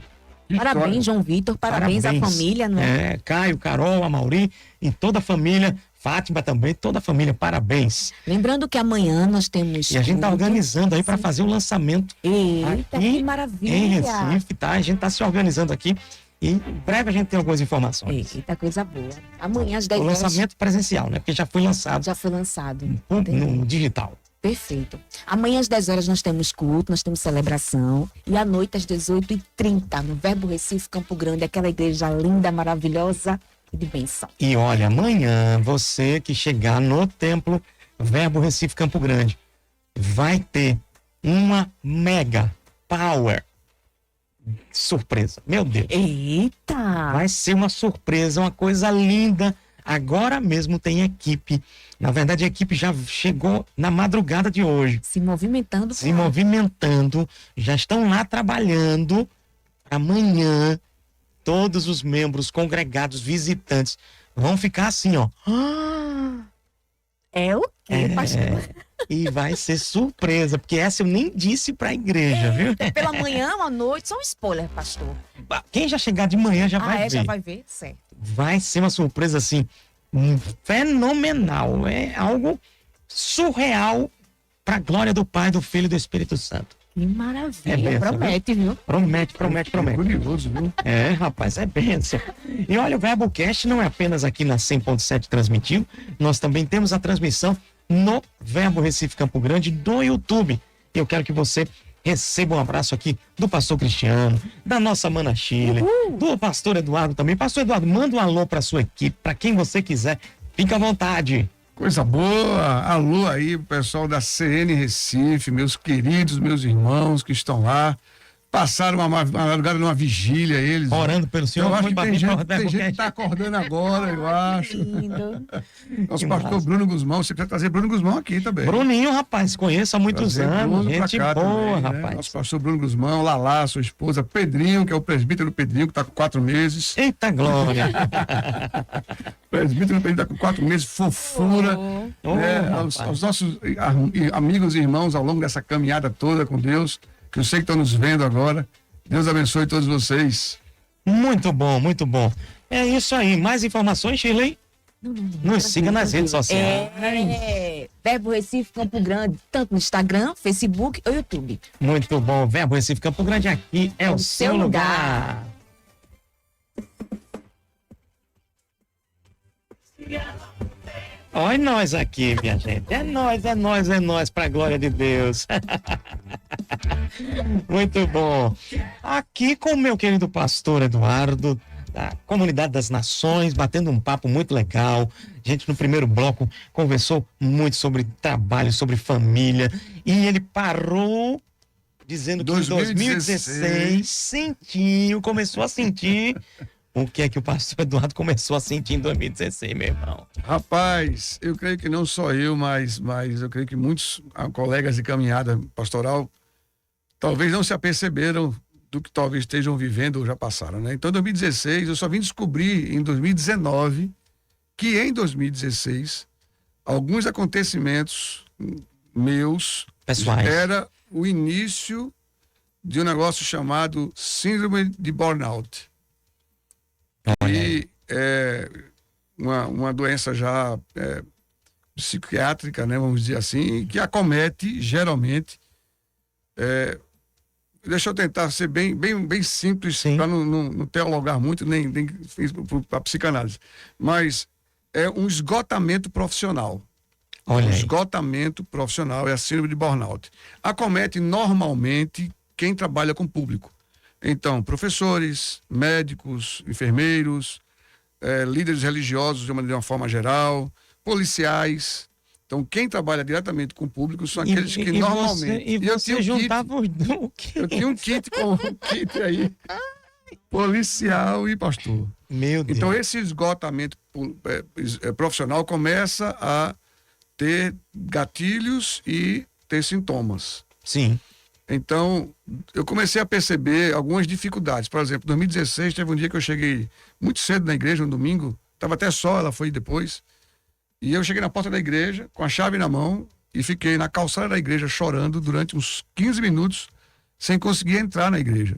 Que Parabéns, história. João Vitor. Parabéns à família, não é? Caio, Carol, Amauri e toda a família. Fátima também, toda a família, parabéns. Lembrando que amanhã nós temos. E a gente tá culto. organizando aí para fazer o lançamento Eita, aqui que maravilha. em Recife, tá? A gente tá se organizando aqui e em breve a gente tem algumas informações. Eita, coisa boa. Amanhã às 10 O horas lançamento presencial, né? Porque já foi lançado já foi lançado. no digital. Perfeito. Amanhã às 10 horas nós temos culto, nós temos celebração. E à noite às 18h30, no Verbo Recife, Campo Grande, aquela igreja linda, maravilhosa e de bênção. E olha, amanhã você que chegar no templo Verbo Recife Campo Grande vai ter uma mega power surpresa. Meu Deus. Eita! Vai ser uma surpresa, uma coisa linda. Agora mesmo tem equipe. Na verdade, a equipe já chegou na madrugada de hoje, Se movimentando. se movimentando, já estão lá trabalhando. Amanhã, todos os membros congregados, visitantes, vão ficar assim, ó. É o quê, pastor? E vai ser surpresa, porque essa eu nem disse pra igreja, viu? Pela manhã, à noite, só um spoiler, pastor. Quem já chegar de manhã já vai ver. Já vai ver? Certo. Vai ser uma surpresa assim fenomenal, é algo surreal para a glória do Pai, do Filho e do Espírito Santo. Que maravilha. É benção, Promete, viu? Promete. Curioso, viu? É, rapaz, é bênção. E olha, o VerboCast não é apenas aqui na 100.7 transmitido, nós também temos a transmissão no Verbo Recife Campo Grande do YouTube. Eu quero que você receba um abraço aqui do pastor Cristiano, da nossa mana Chile, do pastor Eduardo também. Pastor Eduardo, manda um alô para sua equipe, para quem você quiser. Fica à vontade. Coisa boa. Alô aí, pessoal da CN Recife, meus queridos, meus irmãos que estão lá. Passaram uma madrugada numa vigília, eles. Orando pelo Senhor. Eu acho foi que pra tem vir gente, pro tem gente que VerboCast. está acordando agora, eu acho. Lindo. Nosso Que pastor massa. Bruno Guzmão, você precisa trazer Bruno Guzmão aqui também. Bruninho, rapaz, conheço há muitos Trazer anos. Bruno pra Gente cá boa, também, né? rapaz. Nosso pastor Bruno Guzmão, Lalá, sua esposa, Pedrinho, que é o presbítero Pedrinho, que está com 4 meses. Eita glória. Presbítero Pedrinho está com 4 meses, fofura. Oh, Né? rapaz. Aos nossos amigos e irmãos ao longo dessa caminhada toda com Deus, que eu sei que estão nos vendo agora. Deus abençoe todos vocês. Muito bom, muito bom. É isso aí. Mais informações, Shirley? Nos siga nas redes sociais. Verbo Recife Campo Grande, tanto no Instagram, Facebook ou YouTube. Muito bom. Verbo Recife Campo Grande, aqui é o seu lugar. Olha nós aqui, minha gente. É nós, pra glória de Deus. Muito bom. Aqui com o meu querido pastor Eduardo, da Comunidade das Nações, batendo um papo muito legal. A gente, no primeiro bloco, conversou muito sobre trabalho, sobre família. E ele parou dizendo que em 2016 começou a sentir o que é que o pastor Eduardo começou a sentir em 2016, meu irmão. Rapaz, eu creio que não só eu, mas eu creio que muitos colegas de caminhada pastoral talvez não se aperceberam do que talvez estejam vivendo ou já passaram, né? Então, em 2016, eu só vim descobrir em 2019 que em 2016 alguns acontecimentos meus Pessoais. era o início de um negócio chamado síndrome de burnout. E é uma doença já psiquiátrica, né, vamos dizer assim, que acomete geralmente. Deixa eu tentar ser bem simples para não teologar muito, nem para psicanálise. Mas é um esgotamento profissional. Olha aí. Esgotamento profissional é a síndrome de burnout. Acomete normalmente quem trabalha com público. Então, professores, médicos, enfermeiros, líderes religiosos de uma forma geral, policiais. Então, quem trabalha diretamente com o público são aqueles que normalmente... Você juntava o quê? Eu tinha um kit aí, policial e pastor. Meu Deus. Então, esse esgotamento profissional começa a ter gatilhos e ter sintomas. Sim. Então, eu comecei a perceber algumas dificuldades. Por exemplo, em 2016, teve um dia que eu cheguei muito cedo na igreja, um domingo, estava até só, ela foi depois, e eu cheguei na porta da igreja, com a chave na mão, e fiquei na calçada da igreja chorando durante uns 15 minutos, sem conseguir entrar na igreja.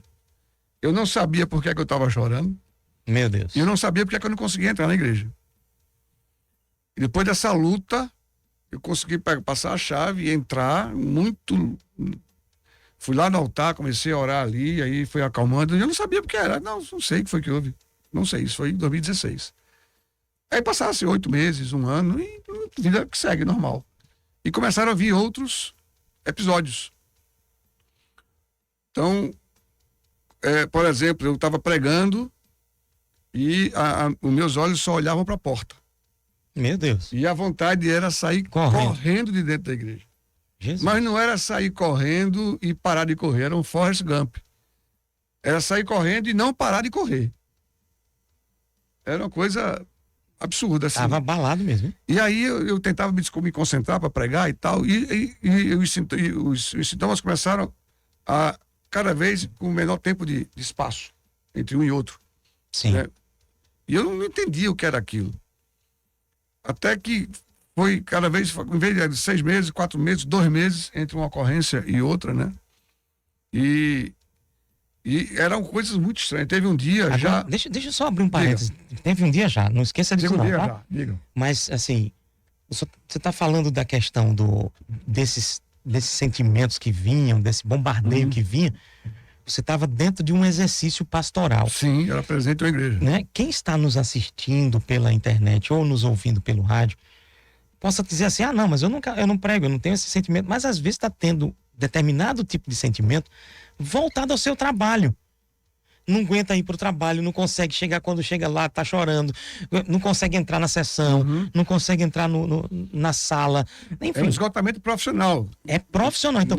Eu não sabia por que eu estava chorando. Meu Deus. E eu não sabia por que eu não conseguia entrar na igreja. E depois dessa luta, eu consegui passar a chave e entrar muito... Fui lá no altar, comecei a orar ali, aí foi acalmando. Eu não sabia porque era. Não sei o que foi que houve. Não sei, isso foi em 2016. Aí passaram-se 8 meses, 1 ano, e vida que segue, normal. E começaram a vir outros episódios. Então, por exemplo, eu estava pregando e os meus olhos só olhavam para a porta. Meu Deus. E a vontade era sair correndo de dentro da igreja. Jesus. Mas não era sair correndo e parar de correr, era um Forrest Gump. Era sair correndo e não parar de correr. Era uma coisa absurda, assim. Tava abalado mesmo, hein? E aí eu tentava me concentrar para pregar e tal, e os sintomas começaram a cada vez com menor tempo de espaço entre um e outro. Sim. Né? E eu não entendia o que era aquilo. Até que foi cada vez, em vez de 6 meses, 4 meses, 2 meses entre uma ocorrência e outra, né? E eram coisas muito estranhas. Teve um dia agora, já... Deixa eu só abrir um parênteses. Teve um dia já, não esqueça disso não, tá? Já, diga. Mas, assim, você está falando da questão desses sentimentos que vinham, desse bombardeio que vinha. Você estava dentro de um exercício pastoral. Sim, era presente na igreja. Né? Quem está nos assistindo pela internet ou nos ouvindo pelo rádio, possa dizer assim, não, mas eu não prego, eu não tenho esse sentimento. Mas às vezes está tendo determinado tipo de sentimento voltado ao seu trabalho. Não aguenta ir para o trabalho, não consegue chegar, quando chega lá, tá chorando, não consegue entrar na sessão, não consegue entrar na sala. Enfim, É um esgotamento profissional. é profissional. Então,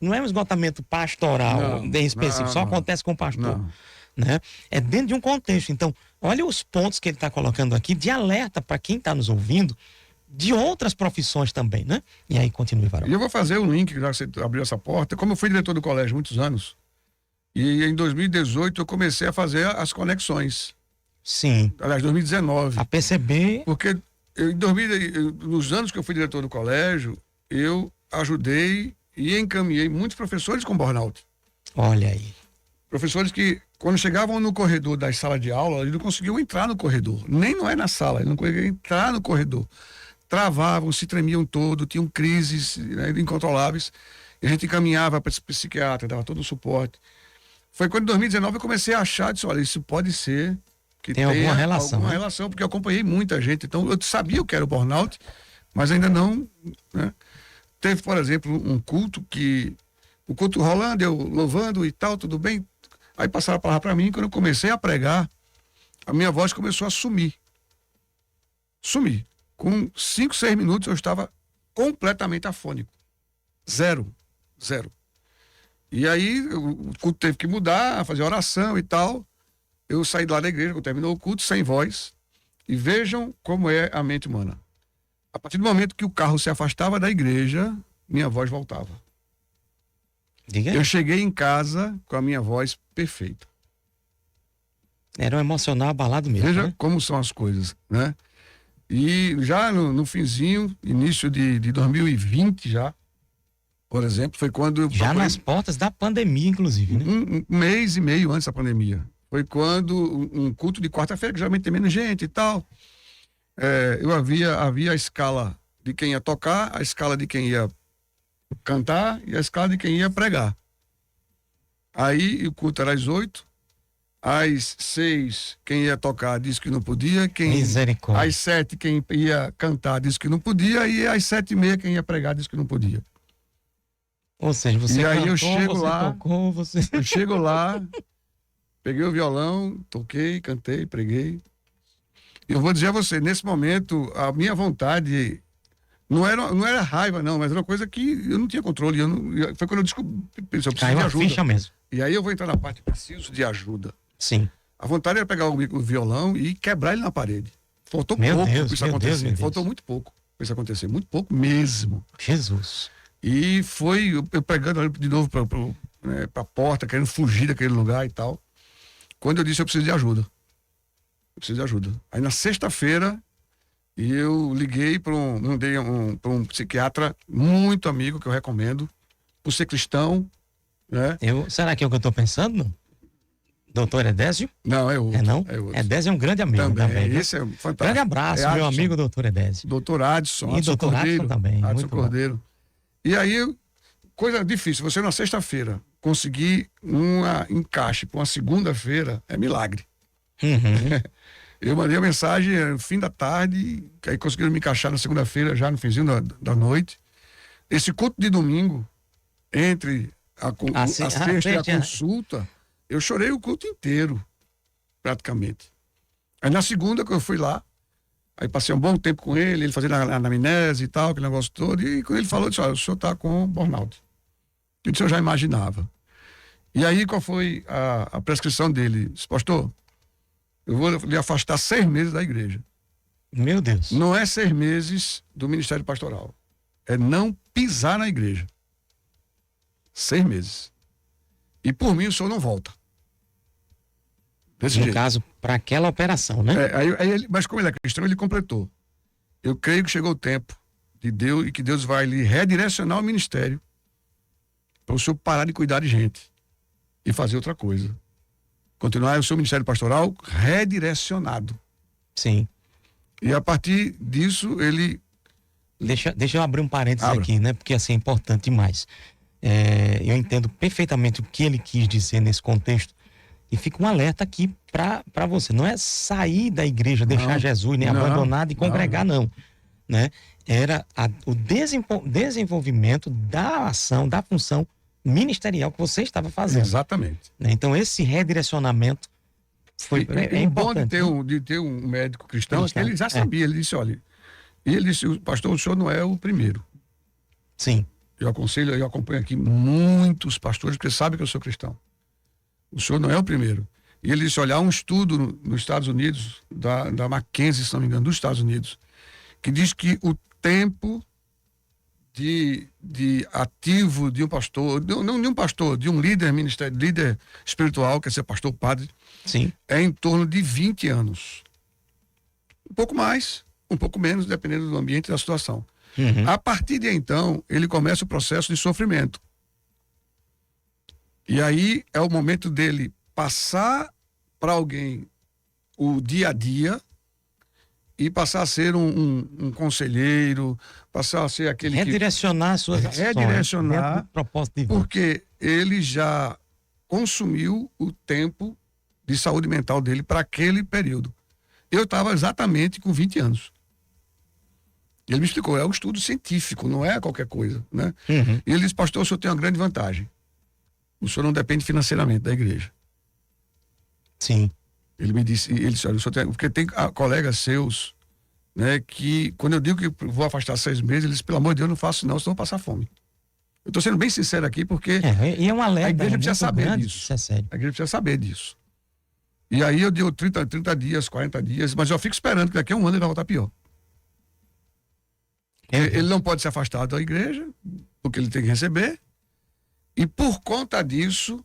não é um esgotamento pastoral específico, só acontece com o pastor. Né? É dentro de um contexto. Então, olha os pontos que ele está colocando aqui de alerta para quem está nos ouvindo, de outras profissões também, né? E aí, continue, Varão. E eu vou fazer um link, já que você abriu essa porta. Como eu fui diretor do colégio muitos anos, e em 2018 eu comecei a fazer as conexões. Sim. Aliás, 2019. A perceber. Porque nos anos que eu fui diretor do colégio, eu ajudei e encaminhei muitos professores com burnout. Olha aí. Professores que, quando chegavam no corredor das salas de aula, eles não conseguiam entrar no corredor. Nem não é na sala, eles não conseguiam entrar no corredor. Travavam, se tremiam todo, tinham crises, né, incontroláveis. E a gente encaminhava para esse psiquiatra, dava todo o suporte. Foi quando em 2019 eu comecei a achar, disse, olha, isso pode ser que tem alguma relação. Alguma relação, porque eu acompanhei muita gente. Então eu sabia o que era o burnout, mas ainda não, né? Teve, por exemplo, um culto que... O culto rolando, eu louvando e tal, tudo bem. Aí passaram a palavra para mim, quando eu comecei a pregar, a minha voz começou a sumir. Sumir. Com 5, 6 minutos eu estava completamente afônico. Zero. E aí o culto teve que mudar, fazer oração e tal. Eu saí de lá da igreja, quando terminou o culto, sem voz. E vejam como é a mente humana. A partir do momento que o carro se afastava da igreja, minha voz voltava. Diga aí. Eu cheguei em casa com a minha voz perfeita. Era um emocional abalado mesmo, Veja né? como são as coisas, né? E já no finzinho, início de 2020 já, por exemplo, foi quando eu Já procurei- nas portas da pandemia, inclusive, né? um mês e meio antes da pandemia. Foi quando um culto de quarta-feira, que geralmente tem menos gente e tal, eu havia a escala de quem ia tocar, a escala de quem ia cantar e a escala de quem ia pregar. Aí o culto era às 8, às 6 quem ia tocar disse que não podia, Misericórdia. às 7 quem ia cantar disse que não podia e às 7h30 quem ia pregar disse que não podia. Ou seja, você E aí cantou, eu chego você lá- tocou, você... Eu chego lá, peguei o violão, toquei, cantei, preguei. Eu vou dizer a você, nesse momento, a minha vontade não era raiva, não, mas era uma coisa que eu não tinha controle. Foi quando eu descobri, eu preciso Caiu de a ajuda. ficha mesmo. E aí eu vou entrar na parte, preciso de ajuda. Sim. A vontade era pegar o violão e quebrar ele na parede. Faltou Meu pouco Deus, para isso meu acontecer. Deus, meu Deus. Faltou muito pouco para isso acontecer. Muito pouco mesmo. Jesus. E foi eu pregando ali de novo para a porta, querendo fugir daquele lugar e tal. Quando eu disse, eu preciso de ajuda. Eu preciso de ajuda. Aí na sexta-feira, eu liguei para um psiquiatra muito amigo, que eu recomendo, por ser cristão, né? Será que é o que eu tô pensando? Não? Doutor Edésio? Não, é outro. É não? É outro. Edésio é um grande amigo também. Viu? Esse é fantástico. Grande abraço, É meu Adson. amigo doutor Edésio. Doutor Adson, E doutor Adson também, Adson muito bom. Cordeiro. E aí, coisa difícil, você na sexta-feira conseguir um encaixe para uma segunda-feira é milagre. Uhum. Eu mandei a mensagem no fim da tarde, que aí conseguiram me encaixar na segunda-feira, já no finzinho da noite. Esse culto de domingo, entre a sexta e a consulta, eu chorei o culto inteiro, praticamente. Aí na segunda que eu fui lá, aí passei um bom tempo com ele fazendo a anamnese e tal, aquele negócio todo, e quando ele falou, eu disse, olha, o senhor está com burnout. Eu disse, eu já imaginava. E aí qual foi a prescrição dele? Ele disse, pastor, eu vou lhe afastar 6 meses da igreja. Meu Deus. Não é 6 meses do ministério pastoral. É não pisar na igreja. 6 meses. E por mim o senhor não volta. Desse No jeito. caso, para aquela operação, né? Mas como ele é cristão, ele completou. Eu creio que chegou o tempo de Deus e que Deus vai lhe redirecionar o ministério para o senhor parar de cuidar de gente e fazer outra coisa. Continuar o seu ministério pastoral redirecionado. Sim. E a partir disso, ele... Deixa eu abrir um parênteses Abra. aqui, né? Porque assim é importante demais. Eu entendo perfeitamente o que ele quis dizer nesse contexto e fica um alerta aqui para você. Não é sair da igreja, deixar Não. Jesus, nem Não. abandonado e Não. congregar, não. Né? Era o desenvolvimento da ação, da função ministerial que você estava fazendo. Exatamente. Né? Então esse redirecionamento foi E o bom importante. de ter um médico cristão, é que ele já É. sabia, ele disse, olha, e ele disse, pastor, o senhor não é o primeiro. Sim. Eu acompanho aqui muitos pastores, porque sabem que eu sou cristão. O senhor não é o primeiro. E ele disse, olha, há um estudo nos Estados Unidos, da Mackenzie, se não me engano, dos Estados Unidos, que diz que o tempo de ativo de um pastor, não de um pastor, de um líder ministério, líder espiritual, quer ser pastor, padre, Sim. é em torno de 20 anos. Um pouco mais, um pouco menos, dependendo do ambiente e da situação. Uhum. A partir de então, ele começa o processo de sofrimento. E aí é o momento dele passar para alguém o dia a dia e passar a ser um conselheiro, passar a ser aquele que... Redirecionar as suas ações Redirecionar, dentro do propósito de vida. Porque ele já consumiu o tempo de saúde mental dele para aquele período. Eu estava exatamente com 20 anos. Ele me explicou, é um estudo científico, não é qualquer coisa, né? Uhum. E ele disse, pastor, o senhor tem uma grande vantagem. O senhor não depende financeiramente da igreja. Sim. Ele me disse, olha, porque tem colegas seus, né, que quando eu digo que vou afastar 6 meses, eles, pelo amor de Deus, não faço não, senão eu vou passar fome. Eu estou sendo bem sincero aqui, porque E é um alerta, a igreja precisa muito saber grande, disso. isso é sério. A igreja precisa saber disso. E aí eu dei 30 dias, 40 dias, mas eu fico esperando que daqui a um ano ele vai voltar pior. Ele não pode ser afastado da igreja, porque ele tem que receber, e por conta disso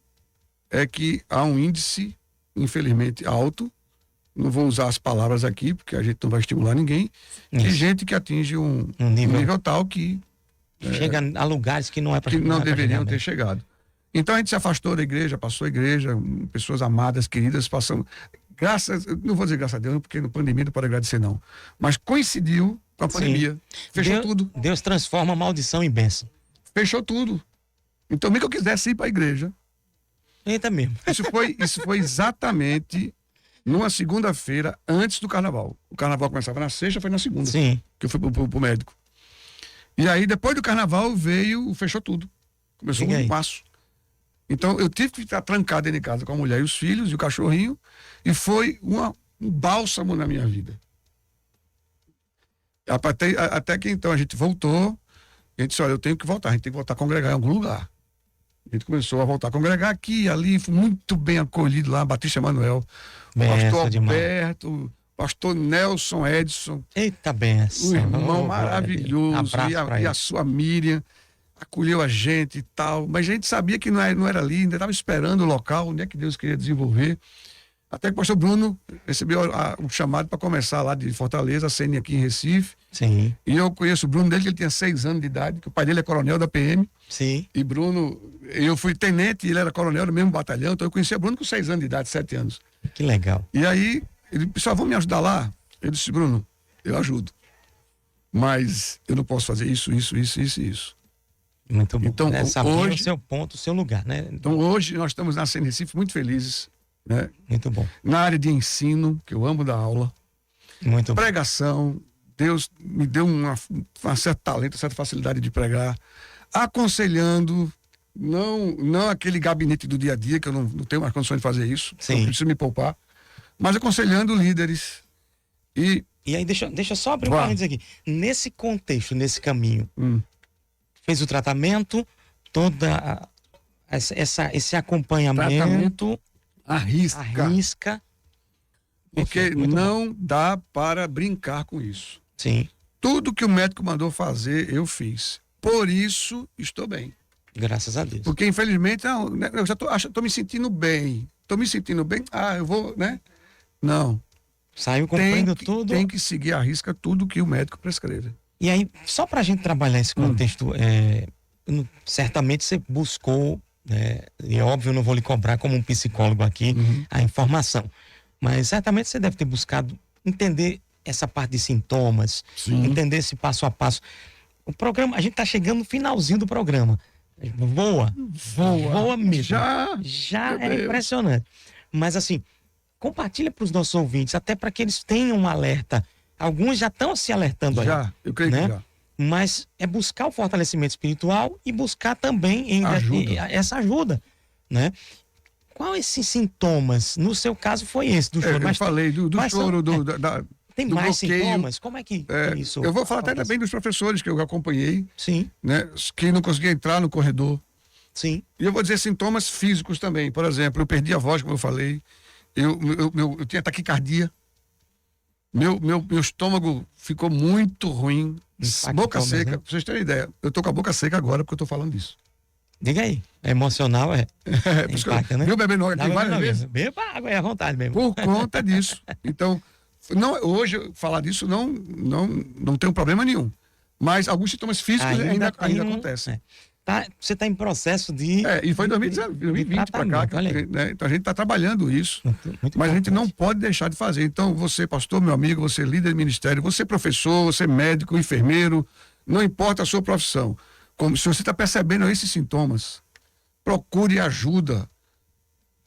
é que há um índice, infelizmente, alto, não vou usar as palavras aqui, porque a gente não vai estimular ninguém, de gente que atinge um nível tal que chega a lugares que não é para que não deveriam ter chegado. Então a gente se afastou da igreja, passou a igreja, pessoas amadas, queridas, passamos. Não vou dizer graças a Deus, porque no pandemia não pode agradecer, não. Mas coincidiu com a pandemia. Fechou tudo. Deus transforma maldição em bênção. Fechou tudo. Então, nem que eu quisesse ir para a igreja. Eita mesmo. Isso foi exatamente numa segunda-feira antes do carnaval. O carnaval começava na sexta, foi na segunda. Sim. Que eu fui pro médico. E aí, depois do carnaval, fechou tudo. Começou um passo. Então, eu tive que ficar trancado dentro de casa com a mulher e os filhos e o cachorrinho. E foi um bálsamo na minha vida. Até que então a gente voltou. A gente disse, olha, eu tenho que voltar. A gente tem que voltar a congregar em algum lugar. A gente começou a voltar a congregar aqui, ali. Fui muito bem acolhido lá, Batista Emanuel. Pastor Alberto, pastor Nelson Edson. Eita benção. Um irmão maravilhoso. E a sua Miriam acolheu a gente e tal. Mas a gente sabia que não era ali, ainda estava esperando o local, onde é que Deus queria desenvolver. Até que o pastor Bruno recebeu um chamado para começar lá de Fortaleza, a CN aqui em Recife. Sim. E eu conheço o Bruno desde que ele tinha 6 anos de idade, que o pai dele é coronel da PM. Sim. E Bruno, eu fui tenente e ele era coronel do mesmo batalhão, então eu conhecia Bruno com 6 anos de idade, 7 anos. Que legal. E aí, ele disse, vamos me ajudar lá? Eu disse, Bruno, eu ajudo. Mas eu não posso fazer isso. Muito bom. Então, hoje, o seu ponto, o seu lugar, né? Então, hoje nós estamos na CN Recife muito felizes, né? Muito bom. Na área de ensino, que eu amo dar aula. Muito pregação, Deus me deu um certo talento, uma certa facilidade de pregar. Aconselhando, não aquele gabinete do dia a dia, que eu não tenho mais condições de fazer isso. Sim. Eu preciso me poupar. Mas aconselhando líderes. E aí, deixa eu só abrir um parênteses aqui. Nesse contexto, nesse caminho, fez o tratamento, toda esse acompanhamento. Arrisca. Porque não dá para brincar com isso. Sim. Tudo que o médico mandou fazer, eu fiz. Por isso, estou bem. Graças a Deus. Porque, infelizmente, eu já tô me sentindo bem. Eu vou, né? Não. Saiu cumprindo tudo. Tem que seguir à risca tudo que o médico prescreve. E aí, só pra gente trabalhar esse contexto, certamente você buscou, e óbvio, eu não vou lhe cobrar como um psicólogo aqui a informação, mas certamente você deve ter buscado entender essa parte de sintomas, entender esse passo a passo. O programa, a gente tá chegando no finalzinho do programa. Voa mesmo. Já é impressionante. Mas assim, compartilha para os nossos ouvintes, até para que eles tenham um alerta. Alguns já estão se alertando aí. Eu creio que já. Mas é buscar o fortalecimento espiritual e buscar também essa ajuda, né? Quais esses sintomas? No seu caso foi esse, do choro. Eu falei do choro, tem do mais bloqueio. Sintomas? Como é que é isso? Eu vou falar até também dos professores que eu acompanhei. Sim. Né, que não conseguiam entrar no corredor. Sim. E eu vou dizer sintomas físicos também. Por exemplo, eu perdi a voz, como eu falei. Eu tinha taquicardia. Meu estômago ficou muito ruim. Boca seca. Né? Pra vocês terem ideia. Eu tô com a boca seca agora porque eu tô falando disso. Diga aí. É emocional, impacta, né? Meu bebê não tem várias vezes. Beba água, é à vontade mesmo. Por conta disso. Então, hoje, falar disso não tem problema nenhum. Mas alguns sintomas físicos ainda acontecem. Você está em processo de. E foi em 2020 para cá. Né? Então a gente está trabalhando isso. Mas a gente não pode deixar de fazer. Então, você, pastor, meu amigo, você líder de ministério, você professor, você médico, enfermeiro, não importa a sua profissão. Se você está percebendo esses sintomas, procure ajuda.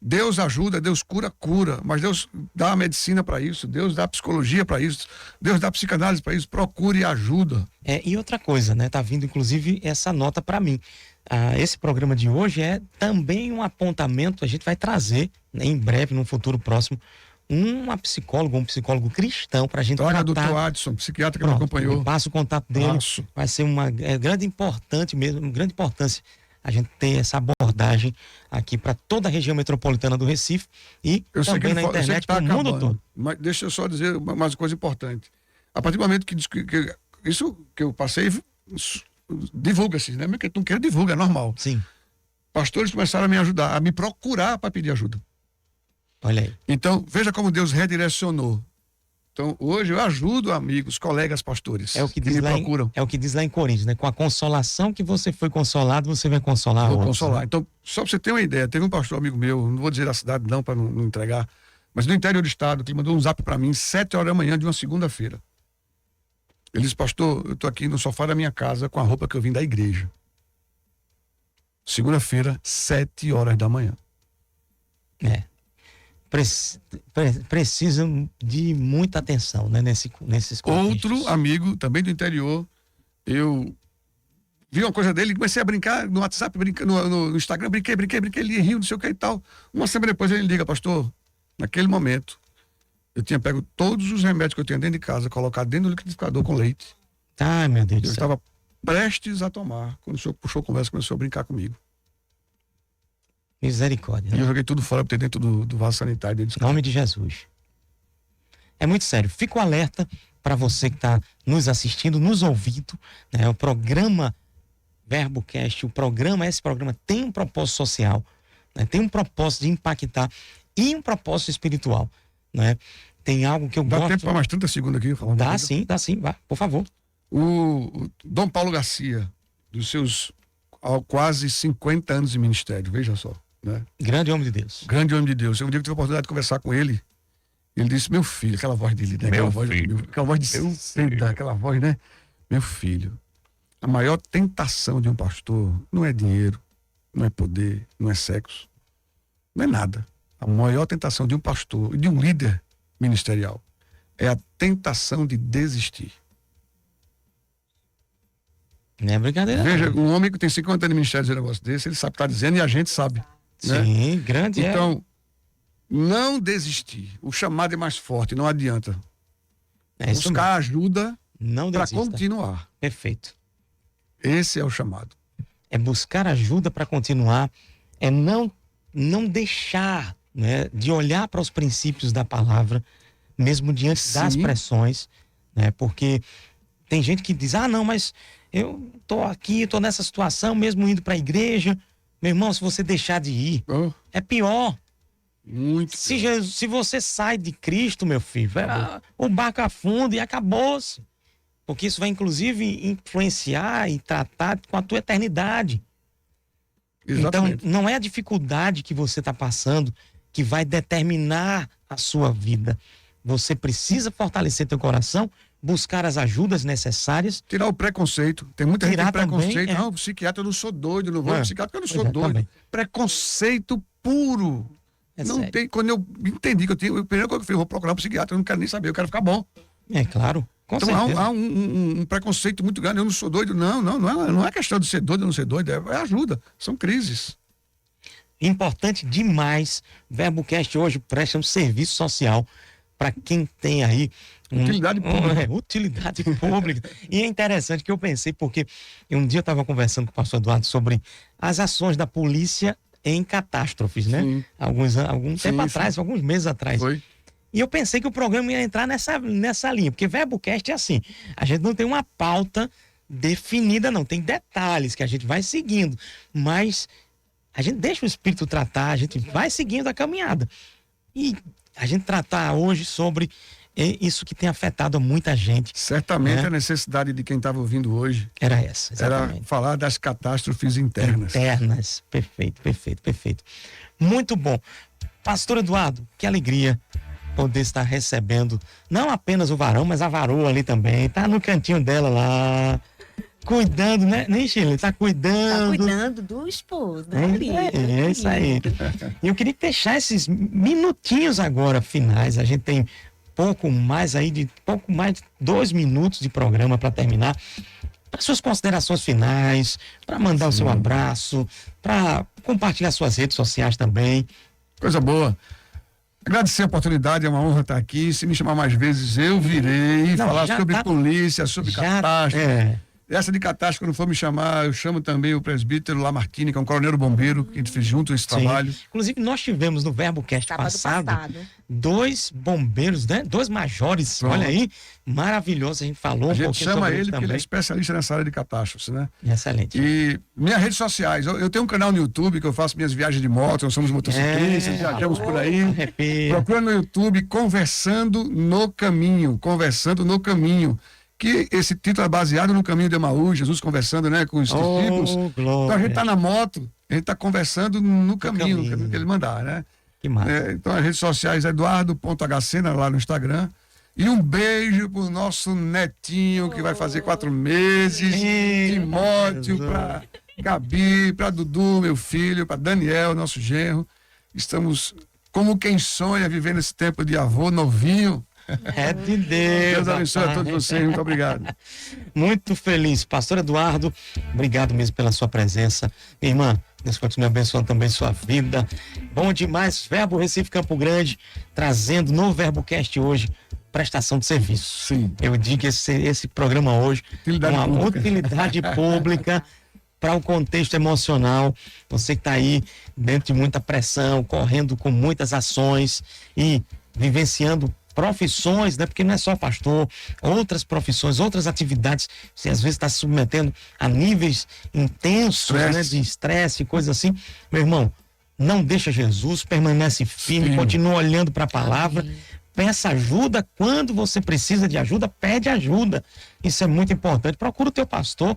Deus ajuda, Deus cura, mas Deus dá a medicina para isso, Deus dá a psicologia para isso, Deus dá a psicanálise para isso, procure ajuda. E outra coisa, né? Tá vindo inclusive essa nota para mim. esse programa de hoje é também um apontamento. A gente vai trazer, né, em breve, num futuro próximo, um psicólogo cristão para a gente Traga tratar. doutor Adson, psiquiatra que me acompanhou. Passa o contato dele. Passo. Vai ser uma grande importância a gente ter essa abordagem aqui para toda a região metropolitana do Recife e também na internet para o mundo todo. Mas deixa eu só dizer mais uma coisa importante. A partir do momento que isso que eu passei, divulga-se, né? Porque tu não quer divulga, é normal. Sim. Pastores começaram a me ajudar, a me procurar para pedir ajuda. Olha aí. Então, veja como Deus redirecionou. Então, hoje eu ajudo amigos, colegas pastores É o que me diz lá procuram. é o que diz lá em Coríntios, né? Com a consolação que você foi consolado, você vai consolar Vou outros. consolar. Né? Então, só para você ter uma ideia, teve um pastor amigo meu, não vou dizer da cidade não, para não entregar, mas no interior do estado, que ele mandou um zap para mim, 7 horas da manhã de uma segunda-feira. Ele disse, pastor, eu tô aqui no sofá da minha casa com a roupa que eu vim da igreja. Segunda-feira, 7 horas da manhã. Precisam de muita atenção, né? Nesses contextos. Outro amigo, também do interior, eu vi uma coisa dele, comecei a brincar no WhatsApp, no Instagram, brinquei, ele riu, não sei o que e tal. Uma semana depois ele liga, pastor, naquele momento, eu tinha pego todos os remédios que eu tinha dentro de casa, colocado dentro do liquidificador com leite. Ai, meu Deus do Eu céu. estava prestes a tomar, quando o senhor puxou a conversa, começou a brincar comigo. Misericórdia. E Né? eu joguei tudo fora, botei dentro do vaso sanitário dele. Em nome de Jesus. É muito sério. Fico alerta para você que está nos assistindo, nos ouvindo. Né? O programa VerboCast, esse programa tem um propósito social, né? Tem um propósito de impactar e um propósito espiritual. Né? Tem algo que eu Dá gosto... tempo para mais 30 segundos aqui? Falar Dá sim, vá, por favor. O Dom Paulo Garcia, dos seus quase 50 anos de ministério, veja só. Né? Grande homem de Deus. Grande homem de Deus. Eu um dia tive a oportunidade de conversar com ele. Ele disse, meu filho, aquela voz dele, né? Aquela voz de seda, aquela voz, né? Meu filho, a maior tentação de um pastor não é dinheiro, não é poder, não é sexo, não é nada. A maior tentação de um pastor e de um líder ministerial é a tentação de desistir. Não é brincadeira. Veja, um homem que tem 50 anos de ministério dizer um negócio desse, ele sabe o que está dizendo e a gente sabe. Né? Sim, grande. Então, não desistir. O chamado é mais forte, não adianta. É isso Buscar ajuda não para desista. continuar. Perfeito. Esse é o chamado. É buscar ajuda para continuar, é não deixar, né, de olhar para os princípios da palavra, mesmo diante das Sim. pressões, né? Porque tem gente que diz, não, mas eu tô aqui, tô nessa situação, mesmo indo para a igreja. Meu irmão, se você deixar de ir, Oh, é pior. muito. Se você sai de Cristo, meu filho, o barco afunda e acabou-se. Porque isso vai, inclusive, influenciar e tratar com a tua eternidade. Exatamente. Então, não é a dificuldade que você está passando que vai determinar a sua vida. Você precisa fortalecer teu coração, buscar as ajudas necessárias. Tirar o preconceito. Tem muita gente que Tirar tem preconceito. também, Não, psiquiatra, eu não sou doido, não vou É. no psiquiatra porque eu não Pois sou é, doido. também. Preconceito puro. É não sério. tem. Quando eu entendi que eu tinha. A primeira coisa que eu fiz, eu vou procurar um psiquiatra, eu não quero nem saber, eu quero ficar bom. É claro, com Então certeza. há um preconceito muito grande. Eu não sou doido. Não é questão de ser doido ou não ser doido, é ajuda. São crises. Importante demais. VerboCast hoje presta um serviço social para quem tem aí Utilidade pública. utilidade pública. E é interessante que eu pensei, porque um dia eu estava conversando com o pastor Eduardo sobre as ações da polícia em catástrofes, né? Sim. Algum tempo Sim, atrás, alguns meses atrás. Foi. E eu pensei que o programa ia entrar nessa linha, porque VerboCast é assim, a gente não tem uma pauta definida, não, tem detalhes que a gente vai seguindo, mas a gente deixa o Espírito tratar, a gente vai seguindo a caminhada. E a gente tratar hoje sobre isso que tem afetado a muita gente. Certamente É. a necessidade de quem estava ouvindo hoje Era essa, era exatamente. falar das catástrofes internas. Internas. Perfeito. Muito bom. Pastor Eduardo, que alegria poder estar recebendo não apenas o varão, mas a varoa ali também. Tá no cantinho dela lá, cuidando, né? Nem Chile, tá Tá cuidando. cuidando do esposo, né, querido? É isso aí. E eu queria deixar esses minutinhos agora finais. A gente tem pouco mais de 2 minutos de programa para terminar. para suas considerações finais, para mandar o seu abraço, para compartilhar suas redes sociais também. Coisa boa. Agradecer a oportunidade, é uma honra estar aqui. Se me chamar mais vezes, eu virei falar sobre polícia, sobre catástrofe. Essa de catástrofe, quando for me chamar, eu chamo também o presbítero Lamartine, que é um coronel bombeiro, que a gente fez junto esse trabalho. Inclusive, nós tivemos no VerboCast passado 2 bombeiros, né? 2 majores. Pronto. Olha aí, maravilhoso. A gente falou a gente chama ele porque ele é especialista nessa área de catástrofes, né? Excelente. E minhas redes sociais, eu tenho um canal no YouTube que eu faço minhas viagens de moto, nós somos motociclistas, viajamos por aí. Procura no YouTube Conversando no Caminho, que esse título é baseado no caminho de Emaús, Jesus conversando, né, com os discípulos. Então a gente está na moto, a gente está conversando no caminho que ele mandar, né? Que massa. Então as redes sociais eduardo.hcena lá no Instagram. E um beijo pro nosso netinho que vai fazer 4 meses, Timóteo, para Gabi, para Dudu, meu filho, para Daniel, nosso genro. Estamos como quem sonha vivendo esse tempo de avô novinho. É de Deus. Deus abençoe a todos vocês, muito obrigado. Muito feliz. Pastor Eduardo, obrigado mesmo pela sua presença. Minha irmã, Deus continue abençoando também sua vida. Bom demais, Verbo Recife Campo Grande, trazendo no VerboCast hoje, prestação de serviço. Sim. Eu digo que esse programa hoje é uma utilidade pública para o contexto emocional. Você que está aí dentro de muita pressão, correndo com muitas ações e vivenciando profissões, né? Porque não é só pastor, outras profissões, outras atividades, você às vezes está se submetendo a níveis intensos, né? De estresse e coisas assim. Meu irmão, não deixa Jesus, permanece firme, continua olhando para a palavra. Amém. Peça ajuda quando você precisa de ajuda, pede ajuda. Isso é muito importante. Procura o teu pastor,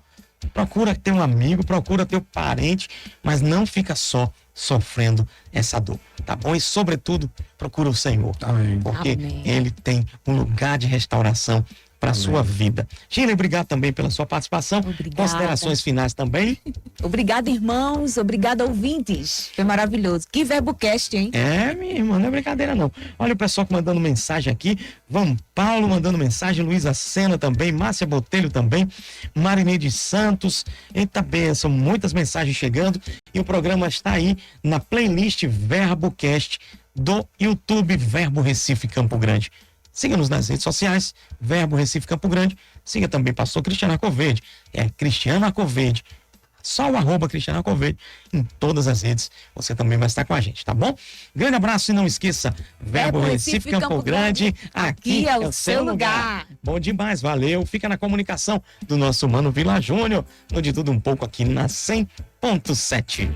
procura teu amigo, procura teu parente, mas não fica só sofrendo essa dor, tá bom? E sobretudo, procura o Senhor. Amém. Porque Ele tem um lugar de restauração para a sua vida. Sheila, obrigado também pela sua participação. Obrigada. Considerações finais também. Obrigada, irmãos. Obrigada, ouvintes. Foi maravilhoso. Que VerboCast, hein? Minha irmã, não é brincadeira não. Olha o pessoal que mandando mensagem aqui. Vão Paulo mandando mensagem, Luísa Sena também, Márcia Botelho também, Marineide Santos. Eita bênção, muitas mensagens chegando. E o programa está aí na playlist VerboCast do YouTube Verbo Recife Campo Grande. Siga-nos nas redes sociais, Verbo Recife Campo Grande. Siga também pastor Cristiano Arcoverde. É Cristiano Arcoverde. Só o @ Cristiano Arcoverde em todas as redes. Você também vai estar com a gente, tá bom? Grande abraço e não esqueça, Verbo Recife Campo Grande, aqui é o seu lugar. Bom demais, valeu. Fica na comunicação do nosso mano Vila Júnior, no De Tudo Um Pouco aqui na 100.7.